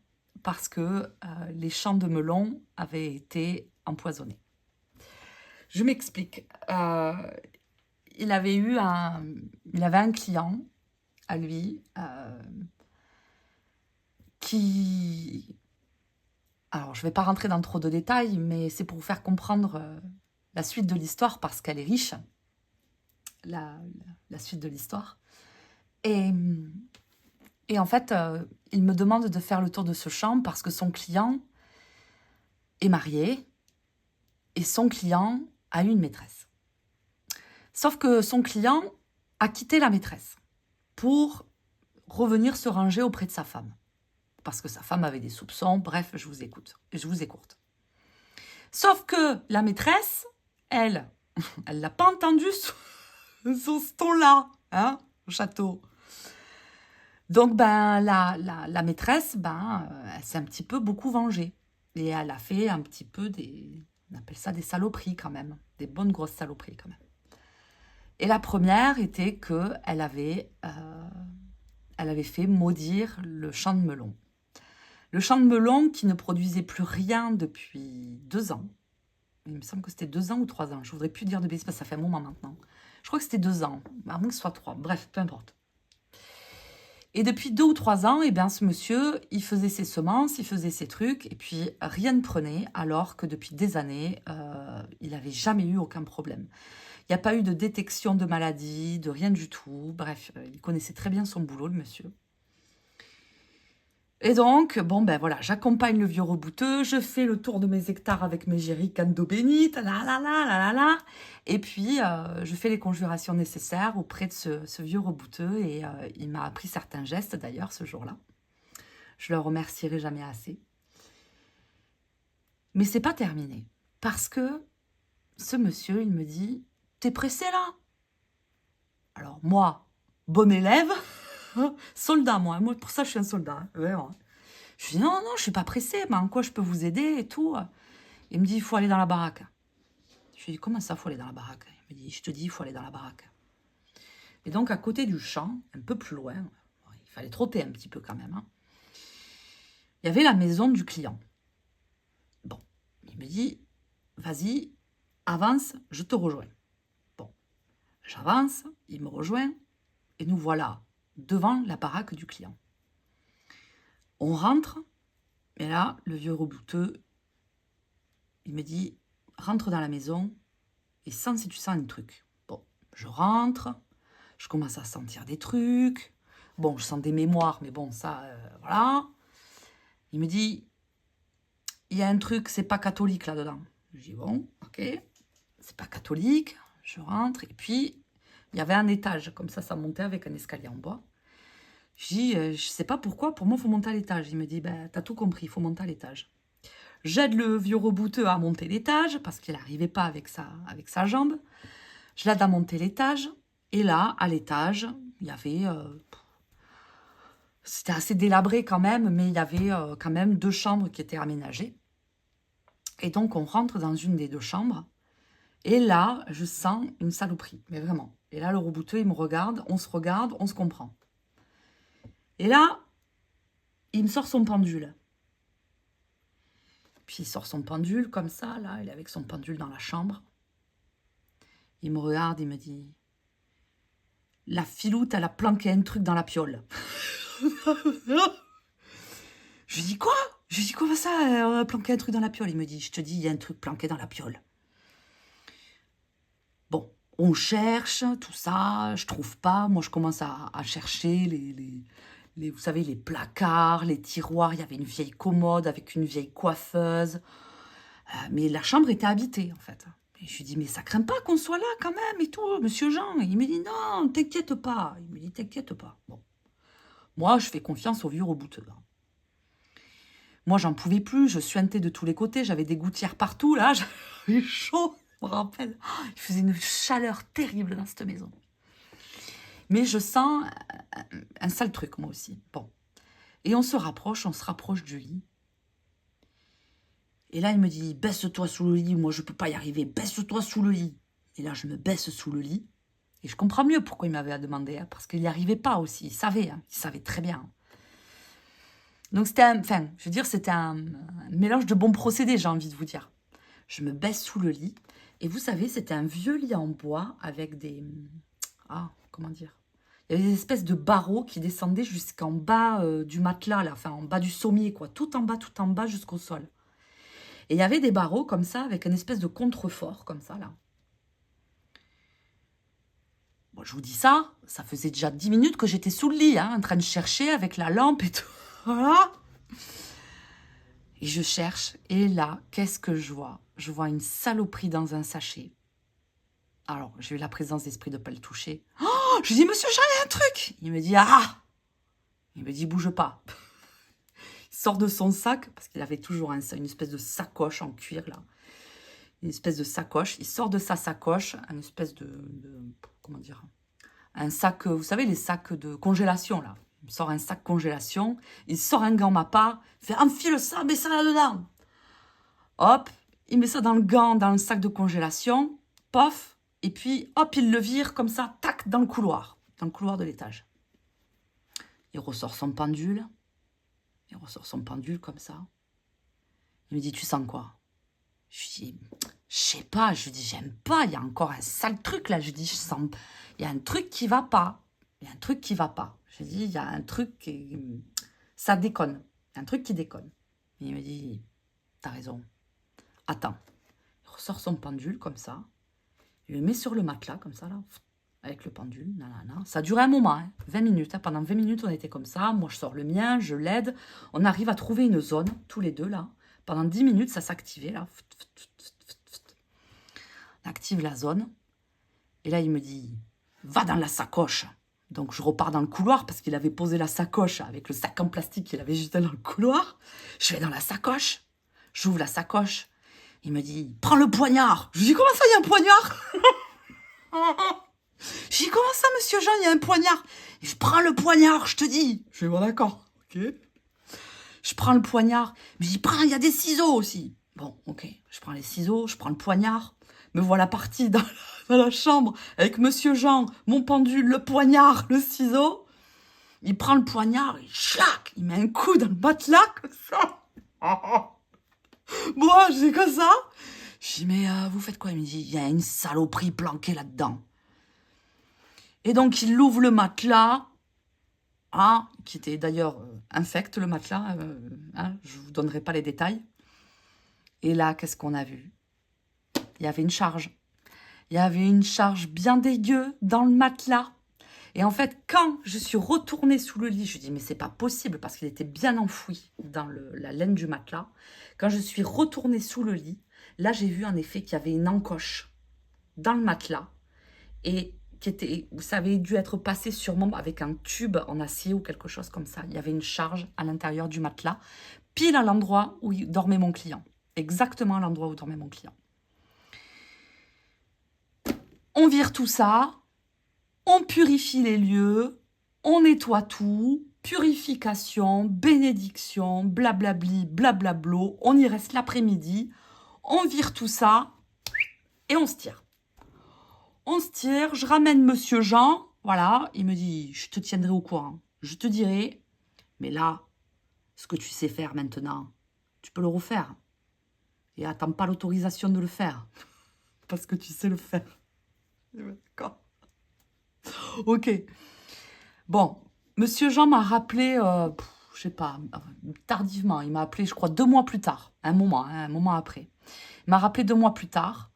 parce que les champs de melons avaient été empoisonnés. Je m'explique. Il avait un client à lui qui... Alors, je ne vais pas rentrer dans trop de détails, mais c'est pour vous faire comprendre la suite de l'histoire parce qu'elle est riche, la suite de l'histoire. Et en fait, il me demande de faire le tour de ce champ parce que son client est marié et son client a une maîtresse. Sauf que son client a quitté la maîtresse pour revenir se ranger auprès de sa femme. Parce que sa femme avait des soupçons, bref, je vous écoute. Sauf que la maîtresse, elle l'a pas entendu sur ce ton-là, hein, au château. Donc, ben, la maîtresse, elle s'est un petit peu beaucoup vengée. Et elle a fait un petit peu on appelle ça des saloperies quand même, des bonnes grosses saloperies quand même. Et la première était qu'elle avait fait maudire le champ de melon. Le champ de melon qui ne produisait plus rien depuis 2 ans. Il me semble que c'était 2 ans ou 3 ans. Je ne voudrais plus dire de bêtises parce que ça fait un moment maintenant. Je crois que c'était 2 ans, à moins que ce soit 3. Bref, peu importe. Et depuis 2 ou 3 ans, eh bien, ce monsieur, il faisait ses semences, il faisait ses trucs, et puis rien ne prenait, alors que depuis des années, il n'avait jamais eu aucun problème. Il n'y a pas eu de détection de maladie, de rien du tout. Bref, il connaissait très bien son boulot, le monsieur. Et donc, bon, ben voilà, j'accompagne le vieux rebouteux, je fais le tour de mes hectares avec mes jerrycans d'eau bénite, là. Et puis, je fais les conjurations nécessaires auprès de ce vieux rebouteux et il m'a appris certains gestes d'ailleurs ce jour-là. Je le remercierai jamais assez. Mais c'est pas terminé parce que ce monsieur, il me dit, t'es pressé là? Alors moi, bon élève, soldat moi, pour ça je suis un soldat, hein, vraiment. Je dis non, je suis pas pressée, mais en quoi je peux vous aider et tout. Il me dit, il faut aller dans la baraque. Je lui dis, comment ça, il faut aller dans la baraque? Il me dit, je te dis, il faut aller dans la baraque. Et donc, à côté du champ, un peu plus loin, il fallait trotter un petit peu quand même, hein, il y avait la maison du client. Bon, il me dit, vas-y, avance, je te rejoins. Bon, j'avance, il me rejoint, et nous voilà devant la baraque du client. On rentre, et là, le vieux rebouteux, il me dit, rentre dans la maison et sens si tu sens un truc. Bon, je rentre, je commence à sentir des trucs. Bon, je sens des mémoires, mais bon, ça, voilà. Il me dit, il y a un truc, c'est pas catholique là-dedans. Je dis, bon, ok, c'est pas catholique. Je rentre, et puis, il y avait un étage, comme ça montait avec un escalier en bois. Je dis, je sais pas pourquoi, pour moi, il faut monter à l'étage. Il me dit, ben, t'as tout compris, il faut monter à l'étage. J'aide le vieux rebouteux à monter l'étage, parce qu'il n'arrivait pas avec sa jambe. Je l'aide à monter l'étage. Et là, à l'étage, il y avait... c'était assez délabré quand même, mais il y avait quand même 2 chambres qui étaient aménagées. Et donc, on rentre dans une des 2 chambres. Et là, je sens une saloperie, mais vraiment. Et là, le rebouteux, il me regarde, on se comprend. Et là, il me sort son pendule. Puis il sort son pendule comme ça, là, il est avec son pendule dans la chambre. Il me regarde, il me dit, la filoute, elle a planqué un truc dans la piole. Je lui dis, quoi? Je lui dis, comment ça, elle a planqué un truc dans la piole? Il me dit, je te dis, il y a un truc planqué dans la piole. Bon, on cherche, tout ça, je trouve pas. Moi, je commence à chercher vous savez, les placards, les tiroirs. Il y avait une vieille commode avec une vieille coiffeuse. Mais la chambre était habitée, en fait. Et je lui dis, mais ça craint pas qu'on soit là quand même et tout, monsieur Jean. Il me dit, non, t'inquiète pas. Il me dit, t'inquiète pas. Bon. Moi, je fais confiance aux vieux rebouteux. Moi, j'en pouvais plus. Je suintais de tous les côtés. J'avais des gouttières partout, là. J'avais chaud, je me rappelle. Il faisait une chaleur terrible dans cette maison. Mais je sens un sale truc, moi aussi. Bon. Et on se rapproche du lit. Et là, il me dit, baisse-toi sous le lit. Moi, je peux pas y arriver. Baisse-toi sous le lit. Et là, je me baisse sous le lit. Et je comprends mieux pourquoi il m'avait demandé. Parce qu'il n'y arrivait pas aussi. Il savait très bien. Donc, c'était c'était un mélange de bons procédés, j'ai envie de vous dire. Je me baisse sous le lit. Et vous savez, c'était un vieux lit en bois avec des... comment dire? Il y avait des espèces de barreaux qui descendaient jusqu'en bas du matelas, là, enfin en bas du sommier, quoi. Tout en bas jusqu'au sol. Et il y avait des barreaux comme ça, avec une espèce de contrefort, comme ça, là. Bon, je vous dis ça, ça faisait déjà 10 minutes que j'étais sous le lit, en train de chercher avec la lampe et tout. Voilà. Et je cherche, et là, qu'est-ce que je vois? Je vois une saloperie dans un sachet. Alors, j'ai eu la présence d'esprit de ne pas le toucher. Oh, je lui dis, monsieur Jean, il y a un truc. Il me dit, il me dit, bouge pas. Il sort de son sac, parce qu'il avait toujours une espèce de sacoche en cuir, là. Une espèce de sacoche. Il sort de sa sacoche, une espèce comment dire? Un sac, vous savez, les sacs de congélation, là. Il sort un sac congélation. Il sort un gant Mappa. Il fait, enfile ça, mets ça là-dedans. Hop, il met ça dans le gant, dans le sac de congélation. Pof. Et puis, hop, il le vire comme ça, tac, dans le couloir de l'étage. Il ressort son pendule. Comme ça. Il me dit, tu sens quoi? Je lui dis, je sais pas. Je lui dis, j'aime pas. Il y a encore un sale truc là. Je lui dis, je sens. Il y a un truc qui va pas. Je lui dis, il y a un truc qui... Ça déconne. Il y a un truc qui déconne. Et il me dit, t'as raison. Attends. Il ressort son pendule comme ça. Il le met sur le matelas comme ça là. Avec le pendule, nanana. Ça a duré un moment, 20 minutes. Pendant 20 minutes, on était comme ça. Moi, je sors le mien, je l'aide. On arrive à trouver une zone, tous les deux, là. Pendant 10 minutes, ça s'activait, là. On active la zone. Et là, il me dit, va dans la sacoche. Donc, je repars dans le couloir parce qu'il avait posé la sacoche avec le sac en plastique qu'il avait juste dans le couloir. Je vais dans la sacoche. J'ouvre la sacoche. Il me dit, prends le poignard. Je lui dis, comment ça, il y a un poignard? Je dis, comment ça, monsieur Jean, il y a un poignard? Je prends le poignard, je te dis. Je dis, bon, d'accord, ok. Je prends le poignard. Je dis, prends, il y a des ciseaux aussi. Bon, ok. Je prends les ciseaux, je prends le poignard. Me voilà partie dans la chambre avec monsieur Jean, mon pendule, le poignard, le ciseau. Il prend le poignard, il met un coup dans le matelas, comme ça. Bon, je dis comme ça. Je dis, mais vous faites quoi? Il me dit, il y a une saloperie planquée là-dedans. Et donc, il ouvre le matelas, qui était d'ailleurs infect, le matelas. Je ne vous donnerai pas les détails. Et là, qu'est-ce qu'on a vu? Il y avait une charge. Il y avait une charge bien dégueu dans le matelas. Et en fait, quand je suis retournée sous le lit, je me dis, mais c'est pas possible, parce qu'il était bien enfoui dans la laine du matelas. Quand je suis retournée sous le lit, là, j'ai vu en effet qu'il y avait une encoche dans le matelas. Et qui était, vous savez, dû être passé sûrement avec un tube en acier ou quelque chose comme ça. Il y avait une charge à l'intérieur du matelas, pile à l'endroit où dormait mon client. Exactement à l'endroit où dormait mon client. On vire tout ça, on purifie les lieux, on nettoie tout, purification, bénédiction, blablabli, blablablo, on y reste l'après-midi, on vire tout ça et on se tire. On se tire, je ramène monsieur Jean, voilà, il me dit, je te tiendrai au courant, je te dirai, mais là, ce que tu sais faire maintenant, tu peux le refaire. Et attends pas l'autorisation de le faire. Parce que tu sais le faire. D'accord. Ok. Bon, Monsieur Jean m'a rappelé, je sais pas, tardivement. Il m'a appelé, je crois, 2 mois plus tard. Un moment après. Il m'a rappelé 2 mois plus tard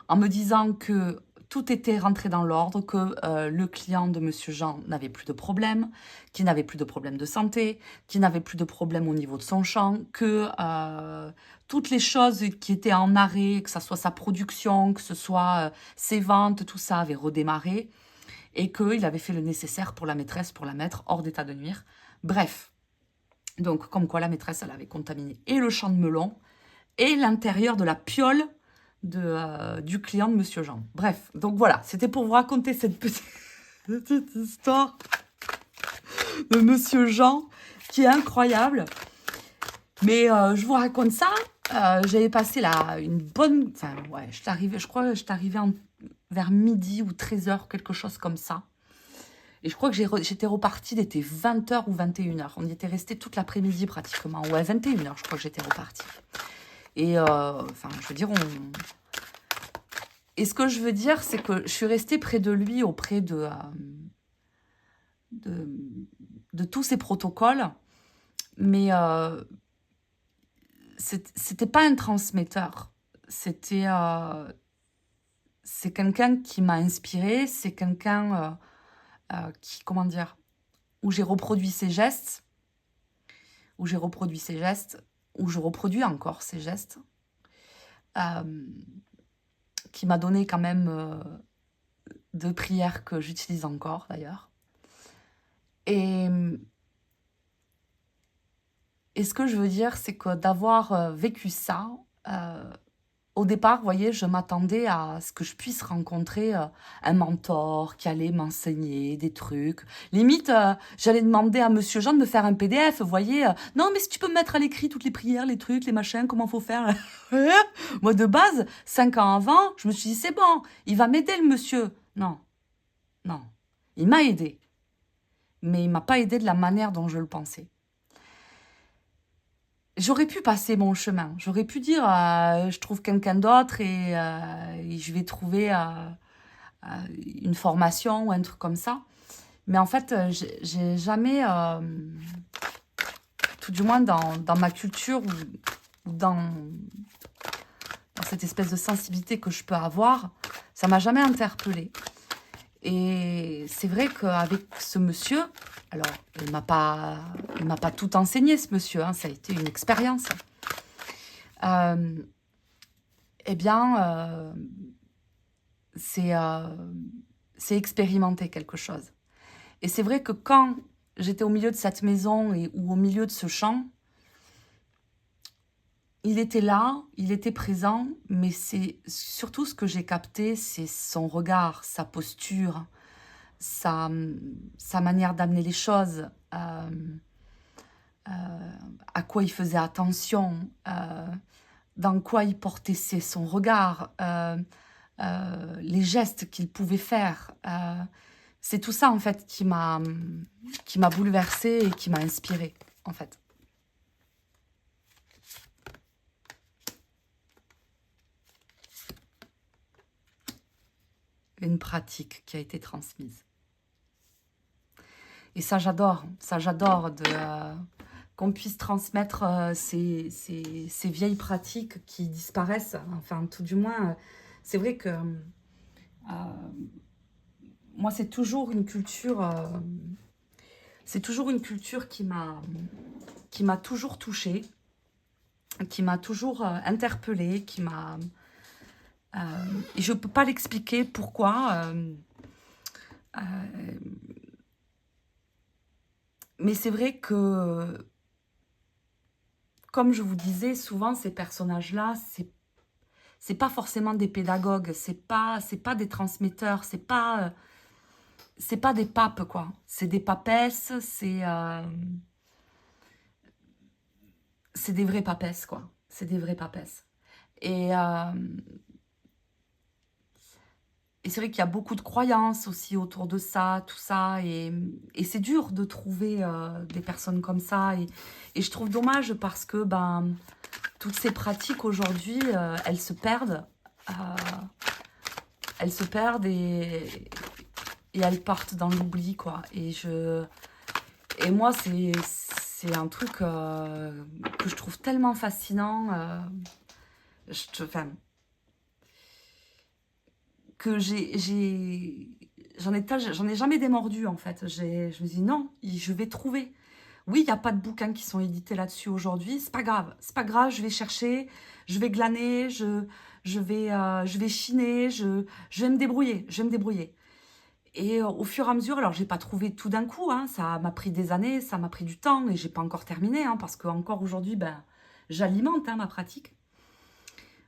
en me disant que tout était rentré dans l'ordre, que le client de Monsieur Jean n'avait plus de problème, qu'il n'avait plus de problème de santé, qu'il n'avait plus de problème au niveau de son champ, que toutes les choses qui étaient en arrêt, que ce soit sa production, que ce soit ses ventes, tout ça avait redémarré et qu'il avait fait le nécessaire pour la maîtresse, pour la mettre hors d'état de nuire. Bref, donc comme quoi la maîtresse, elle avait contaminé et le champ de melon et l'intérieur de la piole du client de Monsieur Jean. Bref, donc voilà, c'était pour vous raconter cette petite histoire de Monsieur Jean qui est incroyable. Mais je vous raconte ça. J'avais passé là une bonne... Enfin, ouais, je crois que j'étais arrivée vers midi ou 13h, quelque chose comme ça. Et je crois que j'étais repartie, il était 20h ou 21h. On y était resté toute l'après-midi pratiquement. Ouais, 21h, je crois que j'étais repartie. Et enfin, je veux dire, Et ce que je veux dire, c'est que je suis restée près de lui, auprès de tous ces protocoles. Mais c'était pas un transmetteur. C'est quelqu'un qui m'a inspirée. C'est quelqu'un qui, comment dire, où j'ai reproduit ses gestes. Où je reproduis encore ses gestes. Qui m'a donné quand même 2 prières que j'utilise encore d'ailleurs. Et ce que je veux dire, c'est que d'avoir vécu ça, au départ, vous voyez, je m'attendais à ce que je puisse rencontrer un mentor qui allait m'enseigner des trucs. Limite, j'allais demander à Monsieur Jean de me faire un PDF, vous voyez. Non, mais si tu peux me mettre à l'écrit toutes les prières, les trucs, les machins, comment faut faire. Moi, de base, 5 ans avant, je me suis dit, c'est bon, il va m'aider le monsieur. Non, non, il m'a aidé. Mais il m'a pas aidé de la manière dont je le pensais. J'aurais pu passer mon chemin. J'aurais pu dire, je trouve quelqu'un d'autre et je vais trouver une formation ou un truc comme ça. Mais en fait, j'ai jamais, tout du moins dans ma culture ou dans cette espèce de sensibilité que je peux avoir, ça m'a jamais interpellée. Et c'est vrai qu'avec ce monsieur, alors il m'a pas tout enseigné ce monsieur, hein, ça a été une expérience. Eh bien, c'est expérimenter quelque chose. Et c'est vrai que quand j'étais au milieu de cette maison ou au milieu de ce champ, il était là, il était présent, mais c'est surtout ce que j'ai capté, c'est son regard, sa posture, sa manière d'amener les choses, à quoi il faisait attention, dans quoi il portait son regard, les gestes qu'il pouvait faire. C'est tout ça, en fait, qui m'a bouleversée et qui m'a inspirée, en fait. Une pratique qui a été transmise. Et ça, j'adore qu'on puisse transmettre ces vieilles pratiques qui disparaissent. Enfin, tout du moins, c'est vrai que moi, c'est toujours une culture qui m'a toujours touchée, qui m'a toujours interpellée, et je ne peux pas l'expliquer pourquoi. Mais c'est vrai que, comme je vous disais, souvent ces personnages-là, c'est pas forcément des pédagogues, c'est pas des transmetteurs, c'est pas des papes, quoi. C'est des papesses, c'est des vraies papesses, quoi. C'est des vraies papesses. Et c'est vrai qu'il y a beaucoup de croyances aussi autour de ça, tout ça. Et c'est dur de trouver des personnes comme ça. Et je trouve dommage parce que, toutes ces pratiques aujourd'hui, elles se perdent. euh, elles se perdent et elles partent dans l'oubli, quoi. Et moi, c'est un truc que je trouve tellement fascinant. Enfin, que j'en ai jamais démordu, en fait. Je me dis, non, je vais trouver. Oui, il n'y a pas de bouquins qui sont édités là-dessus aujourd'hui. C'est pas grave. C'est pas grave, je vais chercher, je vais glaner, je vais chiner, je vais me débrouiller. Je vais me débrouiller. Et au fur et à mesure, alors j'ai pas trouvé tout d'un coup, hein, ça m'a pris des années, ça m'a pris du temps et j'ai pas encore terminé, hein, parce que encore aujourd'hui, ben, j'alimente, hein, ma pratique.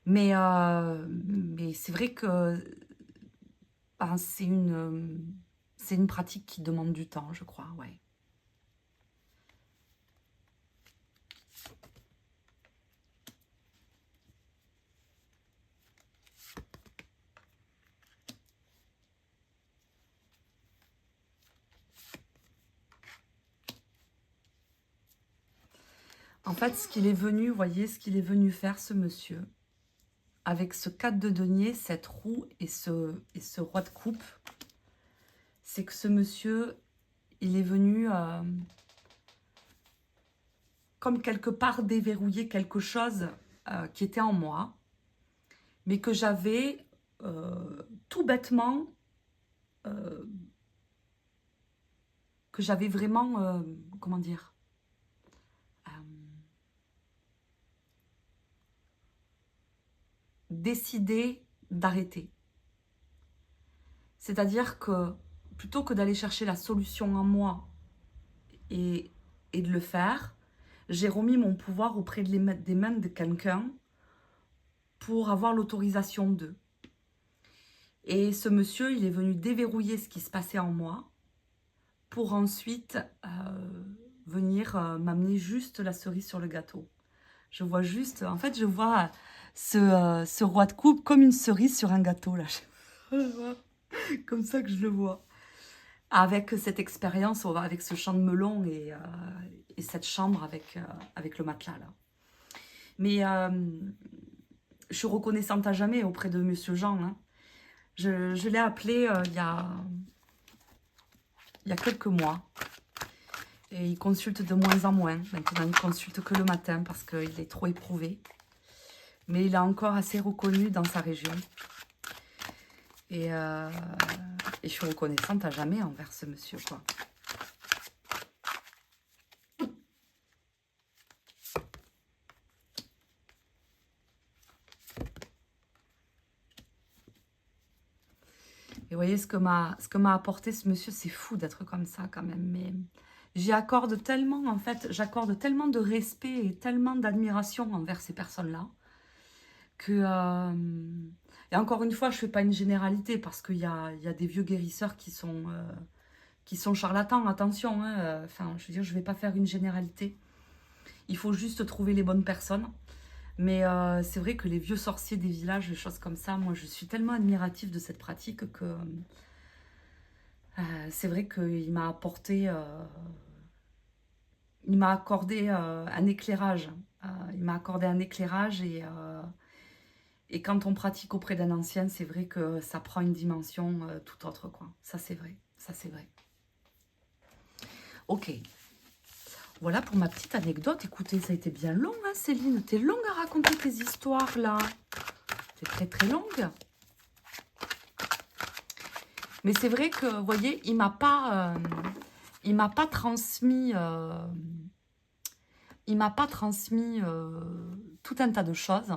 Mais c'est vrai que ben, c'est une pratique qui demande du temps, je crois, ouais. En fait, ce qu'il est venu, vous voyez, ce qu'il est venu faire, ce monsieur, avec ce 4 de denier, cette roue et ce roi de coupe, c'est que ce monsieur, il est venu comme quelque part déverrouiller quelque chose qui était en moi, mais que j'avais tout bêtement, euh, que j'avais vraiment, comment dire, euh, décidé d'arrêter. C'est-à-dire que plutôt que d'aller chercher la solution en moi et de le faire, j'ai remis mon pouvoir auprès des mains de quelqu'un pour avoir l'autorisation d'eux. Et ce monsieur, il est venu déverrouiller ce qui se passait en moi pour ensuite venir m'amener juste la cerise sur le gâteau. Je vois juste, en fait, je vois ce roi de coupe comme une cerise sur un gâteau, là. Comme ça que je le vois. Avec cette expérience, avec ce champ de melon et cette chambre avec le matelas, là. Mais je suis reconnaissante à jamais auprès de Monsieur Jean, hein. Je l'ai appelé il y a quelques mois. Et il consulte de moins en moins. Maintenant, il consulte que le matin parce qu'il est trop éprouvé. Mais il est encore assez reconnu dans sa région. Et je suis reconnaissante à jamais envers ce monsieur, quoi. Et vous voyez, ce que m'a apporté ce monsieur, c'est fou d'être comme ça quand même. Mais j'y accorde tellement, en fait, j'accorde tellement de respect et tellement d'admiration envers ces personnes-là que... et encore une fois, je ne fais pas une généralité parce qu'il y a des vieux guérisseurs qui sont charlatans, attention. Hein, enfin, je veux dire, je ne vais pas faire une généralité. Il faut juste trouver les bonnes personnes. Mais c'est vrai que les vieux sorciers des villages, des choses comme ça, moi, je suis tellement admirative de cette pratique que c'est vrai qu'il m'a apporté... il m'a accordé un éclairage. Il m'a accordé un éclairage et quand on pratique auprès d'un ancien, c'est vrai que ça prend une dimension tout autre, quoi. Ça, c'est vrai. Ça, c'est vrai. Ok. Voilà pour ma petite anecdote. Écoutez, ça a été bien long, hein, Céline. T'es longue à raconter tes histoires, là. C'est très, très longue. Mais c'est vrai que, vous voyez, il m'a pas transmis... il m'a pas transmis tout un tas de choses.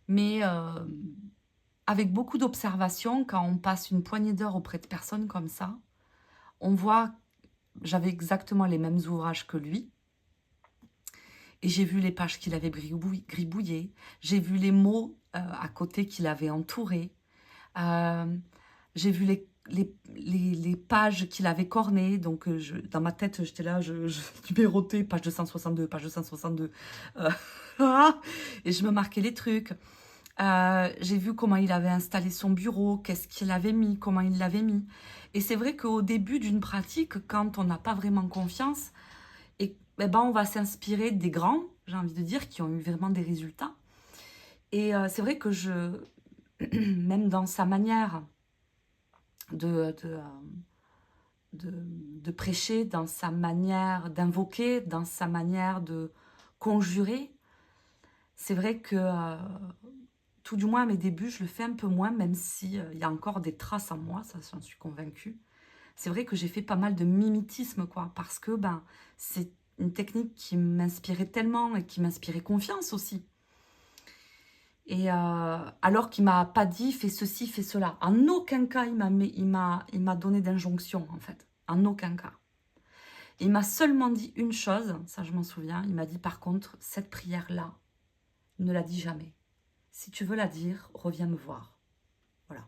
Mais avec beaucoup d'observations, quand on passe une poignée d'heures auprès de personnes comme ça, on voit... J'avais exactement les mêmes ouvrages que lui. Et j'ai vu les pages qu'il avait gribouillées. J'ai vu les mots à côté qu'il avait entourés. J'ai vu les pages qu'il avait cornées. Donc, dans ma tête, j'étais là, je numérotais, page 262, page 262. Et je me marquais les trucs. J'ai vu comment il avait installé son bureau, qu'est-ce qu'il avait mis, comment il l'avait mis. Et c'est vrai qu'au début d'une pratique, quand on n'a pas vraiment confiance, et, eh ben, on va s'inspirer des grands j'ai envie de dire, qui ont eu vraiment des résultats. Et c'est vrai que même dans sa manière de, de, euh, de prêcher, dans sa manière d'invoquer, dans sa manière de conjurer, c'est vrai que, tout du moins à mes débuts, je le fais un peu moins, même si il y a encore des traces en moi, ça j'en suis convaincue. C'est vrai que j'ai fait pas mal de mimétisme, quoi, parce que ben, c'est une technique qui m'inspirait tellement et qui m'inspirait confiance aussi. Et alors qu'il m'a pas dit fais ceci, fais cela. En aucun cas il m'a donné d'injonction en fait. En aucun cas. Il m'a seulement dit une chose, ça je m'en souviens. Il m'a dit par contre cette prière là, ne la dis jamais. Si tu veux la dire, reviens me voir. Voilà.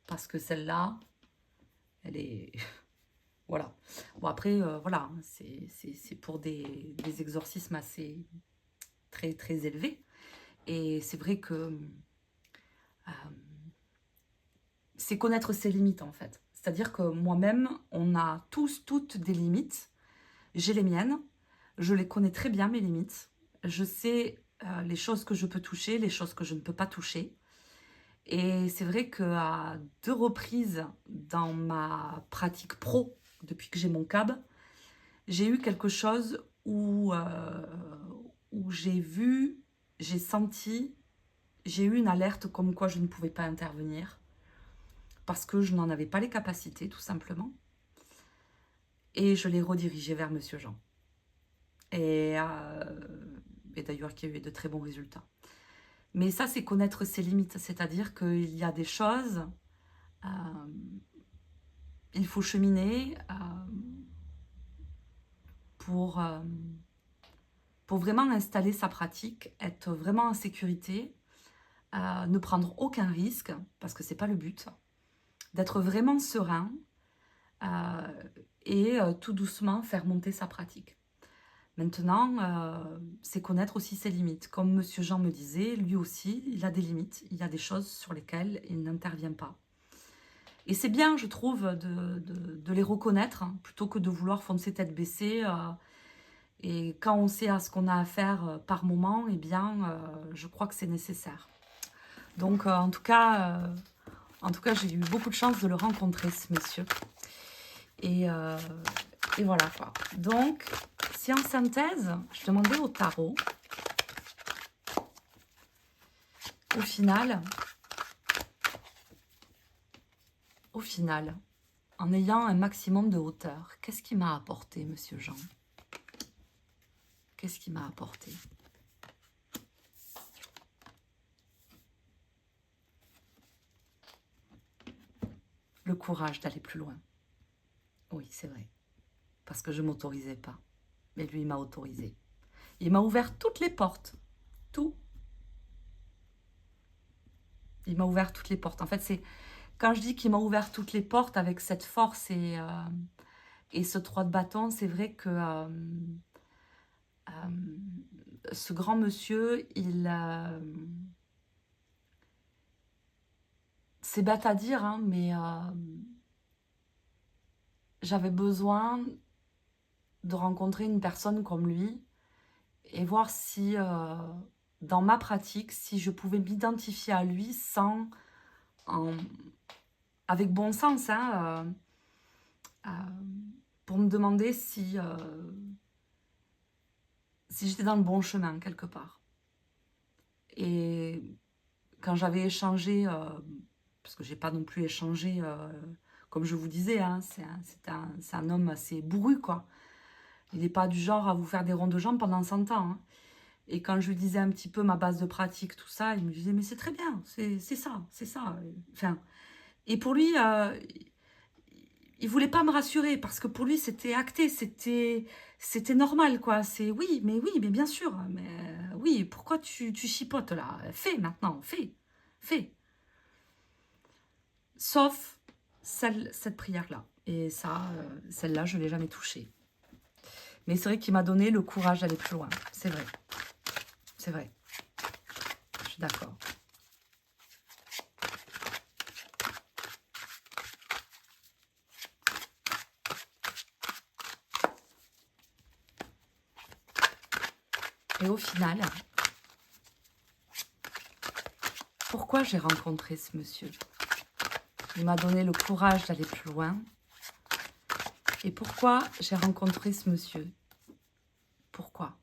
Parce que celle-là, elle est voilà. Bon après voilà, c'est pour des exorcismes assez très très élevés. Et c'est vrai que euh, c'est connaître ses limites en fait. C'est-à-dire que moi-même, on a tous, toutes des limites. J'ai les miennes. Je les connais très bien, mes limites. Je sais les choses que je peux toucher, les choses que je ne peux pas toucher. Et c'est vrai qu'à 2 reprises dans ma pratique pro, depuis que j'ai mon CAB, j'ai eu quelque chose où j'ai vu, j'ai senti, j'ai eu une alerte comme quoi je ne pouvais pas intervenir parce que je n'en avais pas les capacités, tout simplement. Et je l'ai redirigé vers Monsieur Jean. Et, et d'ailleurs, qui a eu de très bons résultats. Mais ça, c'est connaître ses limites. C'est-à-dire qu'il y a des choses, euh, il faut cheminer pour, euh, pour vraiment installer sa pratique, être vraiment en sécurité, ne prendre aucun risque, parce que ce n'est pas le but, d'être vraiment serein et tout doucement faire monter sa pratique. Maintenant, c'est connaître aussi ses limites. Comme Monsieur Jean me disait, lui aussi, il a des limites. Il y a des choses sur lesquelles il n'intervient pas. Et c'est bien, je trouve, de les reconnaître, hein, plutôt que de vouloir foncer tête baissée. Et quand on sait à ce qu'on a à faire par moment, eh bien, je crois que c'est nécessaire. Donc, en tout cas, j'ai eu beaucoup de chance de le rencontrer, ce monsieur. Et voilà, quoi. Donc, si en synthèse, je demandais au tarot, au final, en ayant un maximum de hauteur, qu'est-ce qui m'a apporté, Monsieur Jean? Qu'est-ce qui m'a apporté? Le courage d'aller plus loin. Oui, c'est vrai. Parce que je ne m'autorisais pas. Mais lui, il m'a autorisé. Il m'a ouvert toutes les portes. Tout. Il m'a ouvert toutes les portes. En fait, c'est quand je dis qu'il m'a ouvert toutes les portes avec cette force et ce 3 de bâton, c'est vrai que ce grand monsieur, c'est bête à dire, hein, mais j'avais besoin de rencontrer une personne comme lui et voir si, dans ma pratique, si je pouvais m'identifier à lui avec bon sens, hein, pour me demander si j'étais dans le bon chemin, quelque part. Et quand j'avais échangé, parce que j'ai pas non plus échangé, comme je vous disais, hein, c'est un homme assez bourru, quoi. Il n'est pas du genre à vous faire des ronds de jambes pendant 100 ans. Hein. Et quand je lui disais un petit peu ma base de pratique, tout ça, il me disait, mais c'est très bien, c'est ça, c'est ça. Enfin, et pour lui, il voulait pas me rassurer parce que pour lui, c'était acté, c'était normal, quoi. C'est oui, mais bien sûr. Mais oui, pourquoi tu chipotes là? Fais maintenant, fais. Sauf cette prière-là. Et ça, celle-là, je ne l'ai jamais touchée. Mais c'est vrai qu'il m'a donné le courage d'aller plus loin. C'est vrai. C'est vrai. Je suis d'accord. Et au final, pourquoi j'ai rencontré ce monsieur? Il m'a donné le courage d'aller plus loin. Et pourquoi j'ai rencontré ce monsieur? Pourquoi?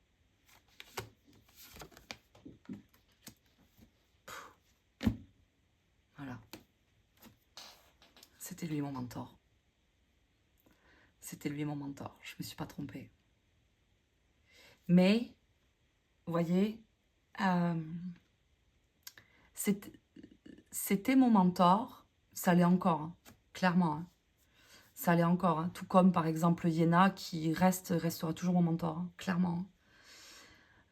Voilà. C'était lui mon mentor. C'était lui mon mentor. Je ne me suis pas trompée. Mais, vous voyez, c'était mon mentor. Ça l'est encore, hein, clairement. Hein. Ça l'est encore. Hein. Tout comme, par exemple, Yéna, qui restera toujours mon mentor, hein, clairement.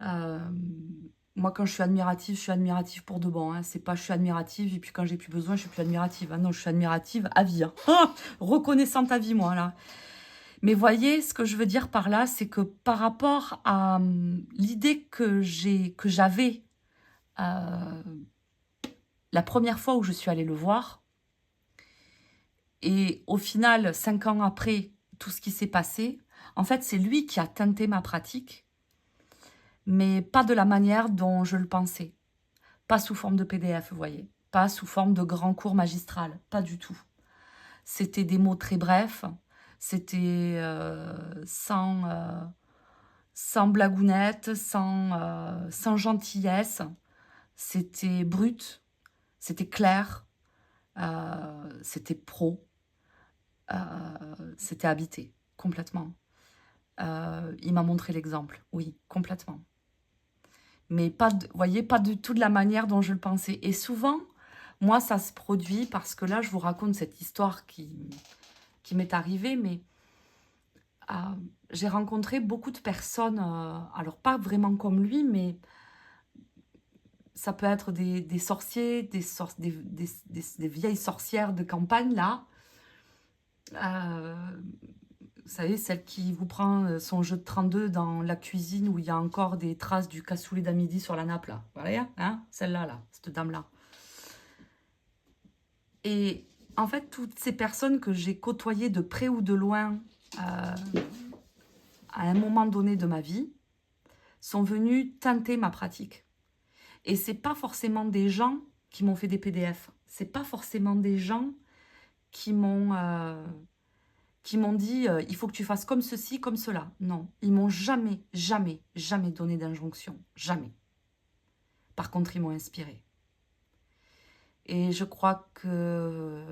Moi, quand je suis admirative pour de bon. Hein. C'est pas je suis admirative et puis quand j'ai plus besoin, je suis plus admirative. Hein. Non, je suis admirative à vie. Hein. Reconnaissante à vie, moi, là. Mais voyez, ce que je veux dire par là, c'est que par rapport à l'idée que j'avais la première fois où je suis allée le voir, et au final, 5 ans après, tout ce qui s'est passé, en fait, c'est lui qui a teinté ma pratique, mais pas de la manière dont je le pensais. Pas sous forme de PDF, vous voyez. Pas sous forme de grand cours magistral, pas du tout. C'était des mots très brefs, c'était sans blagounette, sans gentillesse. C'était brut, c'était clair, c'était pro, c'était habité, complètement. Il m'a montré l'exemple, oui, complètement. Mais pas, vous voyez, pas du tout de la manière dont je le pensais. Et souvent, moi, ça se produit parce que là, je vous raconte cette histoire qui m'est arrivée, mais j'ai rencontré beaucoup de personnes, alors pas vraiment comme lui, mais ça peut être des sorciers, des vieilles sorcières de campagne, là. Vous savez, celle qui vous prend son jeu de 32 dans la cuisine où il y a encore des traces du cassoulet d'amidi sur la nappe, là. Vous voyez, hein, celle-là, là, cette dame-là. Et en fait, toutes ces personnes que j'ai côtoyées de près ou de loin à un moment donné de ma vie sont venues teinter ma pratique. Et c'est pas forcément des gens qui m'ont fait des PDF. C'est pas forcément des gens qui m'ont dit il faut que tu fasses comme ceci, comme cela. Non, ils m'ont jamais, jamais, jamais donné d'injonction. Jamais. Par contre, ils m'ont inspiré. Et je crois que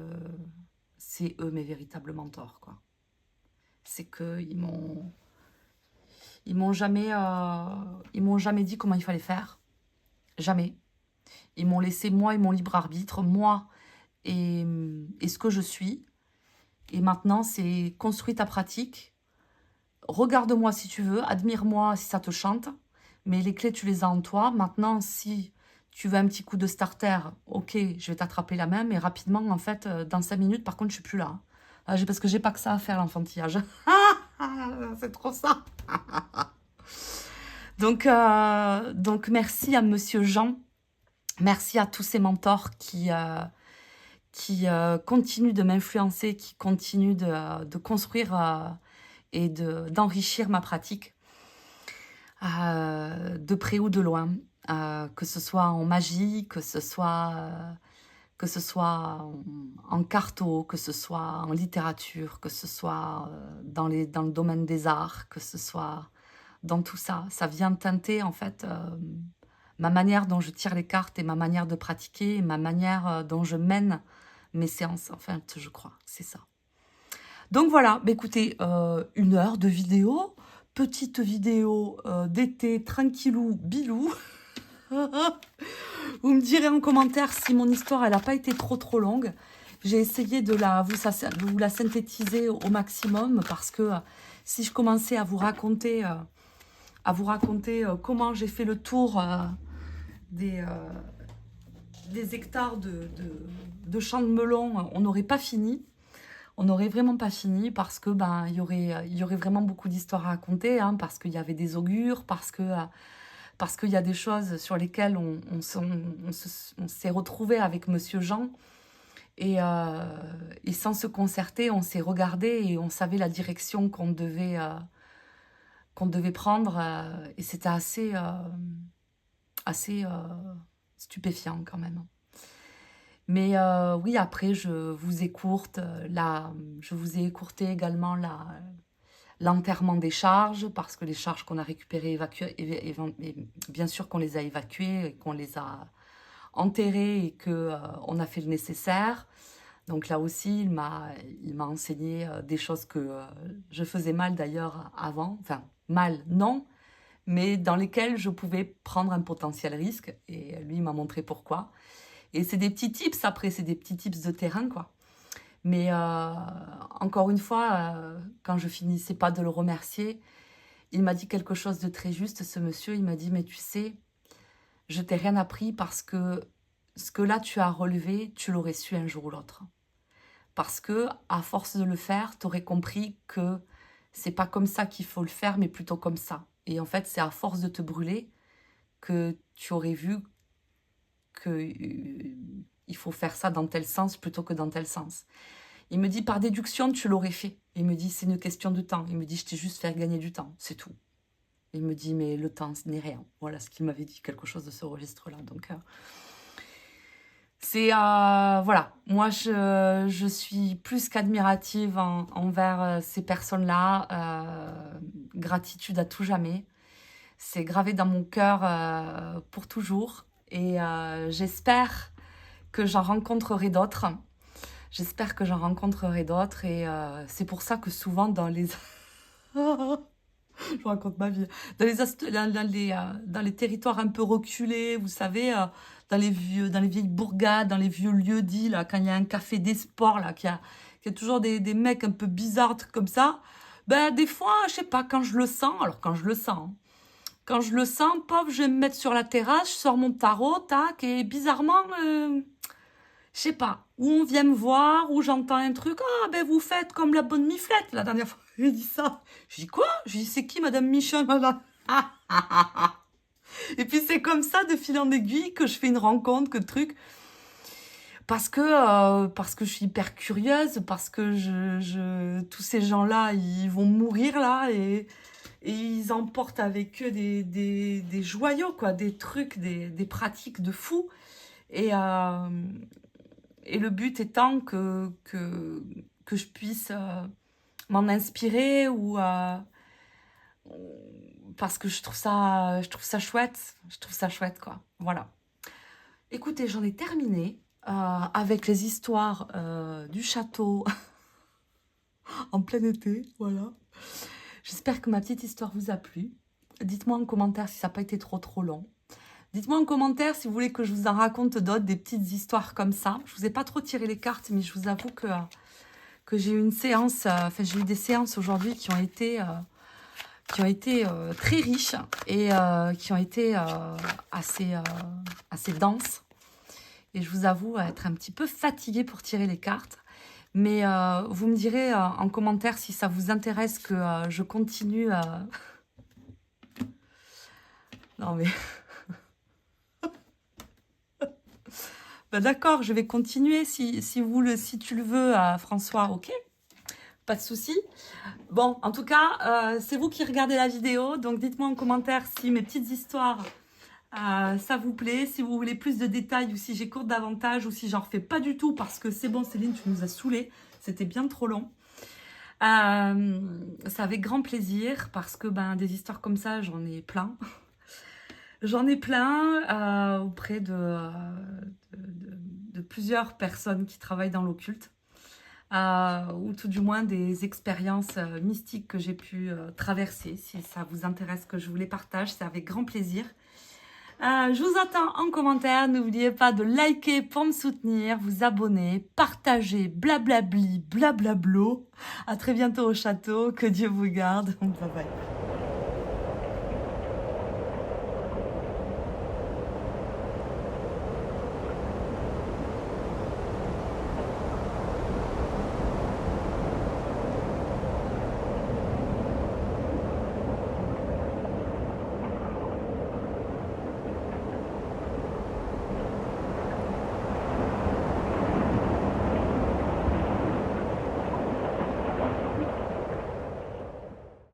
c'est eux mes véritables mentors, quoi. C'est qu'ils m'ont jamais dit comment il fallait faire. Jamais. Ils m'ont laissé moi et mon libre arbitre, moi et ce que je suis. Et maintenant, c'est construis ta pratique. Regarde-moi si tu veux, admire-moi si ça te chante. Mais les clés, tu les as en toi. Maintenant, si tu veux un petit coup de starter, ok, je vais t'attraper la main. Mais rapidement, en fait, dans 5 minutes, par contre, je suis plus là. Parce que j'ai pas que ça à faire, l'enfantillage. C'est trop ça. Donc, merci à Monsieur Jean. Merci à tous ces mentors qui continuent de m'influencer, qui continuent de construire et d'enrichir ma pratique, de près ou de loin, que ce soit en magie, que ce soit en carto, que ce soit en littérature, que ce soit dans le domaine des arts, que ce soit dans tout ça. Ça vient teinter en fait ma manière dont je tire les cartes et ma manière de pratiquer, et ma manière dont je mène mes séances, enfin, je crois, c'est ça. Donc voilà, bah écoutez, 1 heure de vidéo, petite vidéo d'été, tranquillou, bilou. Vous me direz en commentaire si mon histoire, elle n'a pas été trop longue. J'ai essayé de vous la synthétiser au maximum parce que si je commençais à vous raconter comment j'ai fait le tour des hectares de champs de melons, on n'aurait pas fini. On n'aurait vraiment pas fini parce que il y aurait vraiment beaucoup d'histoires à raconter, hein, parce qu'il y avait des augures, parce qu'il y a des choses sur lesquelles on s'est retrouvé avec Monsieur Jean et sans se concerter, on s'est regardé et on savait la direction qu'on devait qu'on devait prendre et c'était assez stupéfiant quand même. Mais oui, après, je vous ai écourté également l'enterrement des charges, parce que les charges qu'on a récupérées, bien sûr qu'on les a évacuées, et qu'on les a enterrées et qu'on a fait le nécessaire. Donc là aussi, il m'a enseigné des choses que je faisais mal d'ailleurs avant. Enfin, mal, non, mais dans lesquelles je pouvais prendre un potentiel risque. Et lui, il m'a montré pourquoi. Et c'est des petits tips, après, c'est des petits tips de terrain, quoi. Mais encore une fois, quand je finissais pas de le remercier, il m'a dit quelque chose de très juste, ce monsieur. Il m'a dit, mais tu sais, je t'ai rien appris parce que ce que là tu as relevé, tu l'aurais su un jour ou l'autre. Parce que à force de le faire, tu aurais compris que c'est pas comme ça qu'il faut le faire, mais plutôt comme ça. Et en fait, c'est à force de te brûler que tu aurais vu que il faut faire ça dans tel sens plutôt que dans tel sens. Il me dit, par déduction, tu l'aurais fait. Il me dit, c'est une question de temps. Il me dit, je t'ai juste fait gagner du temps, c'est tout. Il me dit, mais le temps, ce n'est rien. Voilà ce qu'il m'avait dit, quelque chose de ce registre-là. Donc, c'est, voilà, moi, je suis plus qu'admirative envers ces personnes-là. Gratitude à tout jamais. C'est gravé dans mon cœur pour toujours. Et j'espère que j'en rencontrerai d'autres. J'espère que j'en rencontrerai d'autres. Et c'est pour ça que souvent dans les... Je vous raconte ma vie. Dans les territoires un peu reculés, vous savez, dans les vieilles bourgades, dans les vieux lieux-dits, là, quand il y a un café des sports, là, qu'il y a toujours des mecs un peu bizarres comme ça, ben, des fois, je sais pas, quand je le sens, hein, quand je le sens, pop, je vais me mettre sur la terrasse, je sors mon tarot, tac, et bizarrement, je sais pas, où on vient me voir, où j'entends un truc, ah ben vous faites comme la bonne Miflette, la dernière fois, j'ai dit ça. Je dis quoi? Je dis c'est qui Madame Michel, madame? Et puis c'est comme ça, de fil en aiguille, que je fais une rencontre, que truc. Parce que je suis hyper curieuse, parce que tous ces gens-là, ils vont mourir là, et ils emportent avec eux des joyaux, quoi, des trucs, des pratiques de fou. Et le but étant que je puisse m'en inspirer, ou parce que je trouve ça chouette. Je trouve ça chouette, quoi. Voilà. Écoutez, j'en ai terminé avec les histoires du château en plein été. Voilà. J'espère que ma petite histoire vous a plu. Dites-moi en commentaire si ça n'a pas été trop long. Dites-moi en commentaire si vous voulez que je vous en raconte d'autres, des petites histoires comme ça. Je vous ai pas trop tiré les cartes, mais je vous avoue que j'ai eu une séance, j'ai eu des séances aujourd'hui qui ont été très riches et qui ont été assez denses. Et je vous avoue être un petit peu fatiguée pour tirer les cartes. Mais vous me direz en commentaire si ça vous intéresse que je continue. Non mais... Ben d'accord, je vais continuer si tu le veux, François, ok, pas de souci. Bon, en tout cas, c'est vous qui regardez la vidéo, donc dites-moi en commentaire si mes petites histoires, ça vous plaît, si vous voulez plus de détails, ou si j'écoute davantage, ou si j'en refais pas du tout, parce que c'est bon, Céline, tu nous as saoulés, c'était bien trop long. C'est avec grand plaisir, parce que des histoires comme ça, j'en ai plein. J'en ai plein auprès de plusieurs personnes qui travaillent dans l'occulte, ou tout du moins des expériences mystiques que j'ai pu traverser. Si ça vous intéresse que je vous les partage, c'est avec grand plaisir. Je vous attends en commentaire. N'oubliez pas de liker pour me soutenir, vous abonner, partager, blablabli, blablablo. À très bientôt au château. Que Dieu vous garde. Bye bye.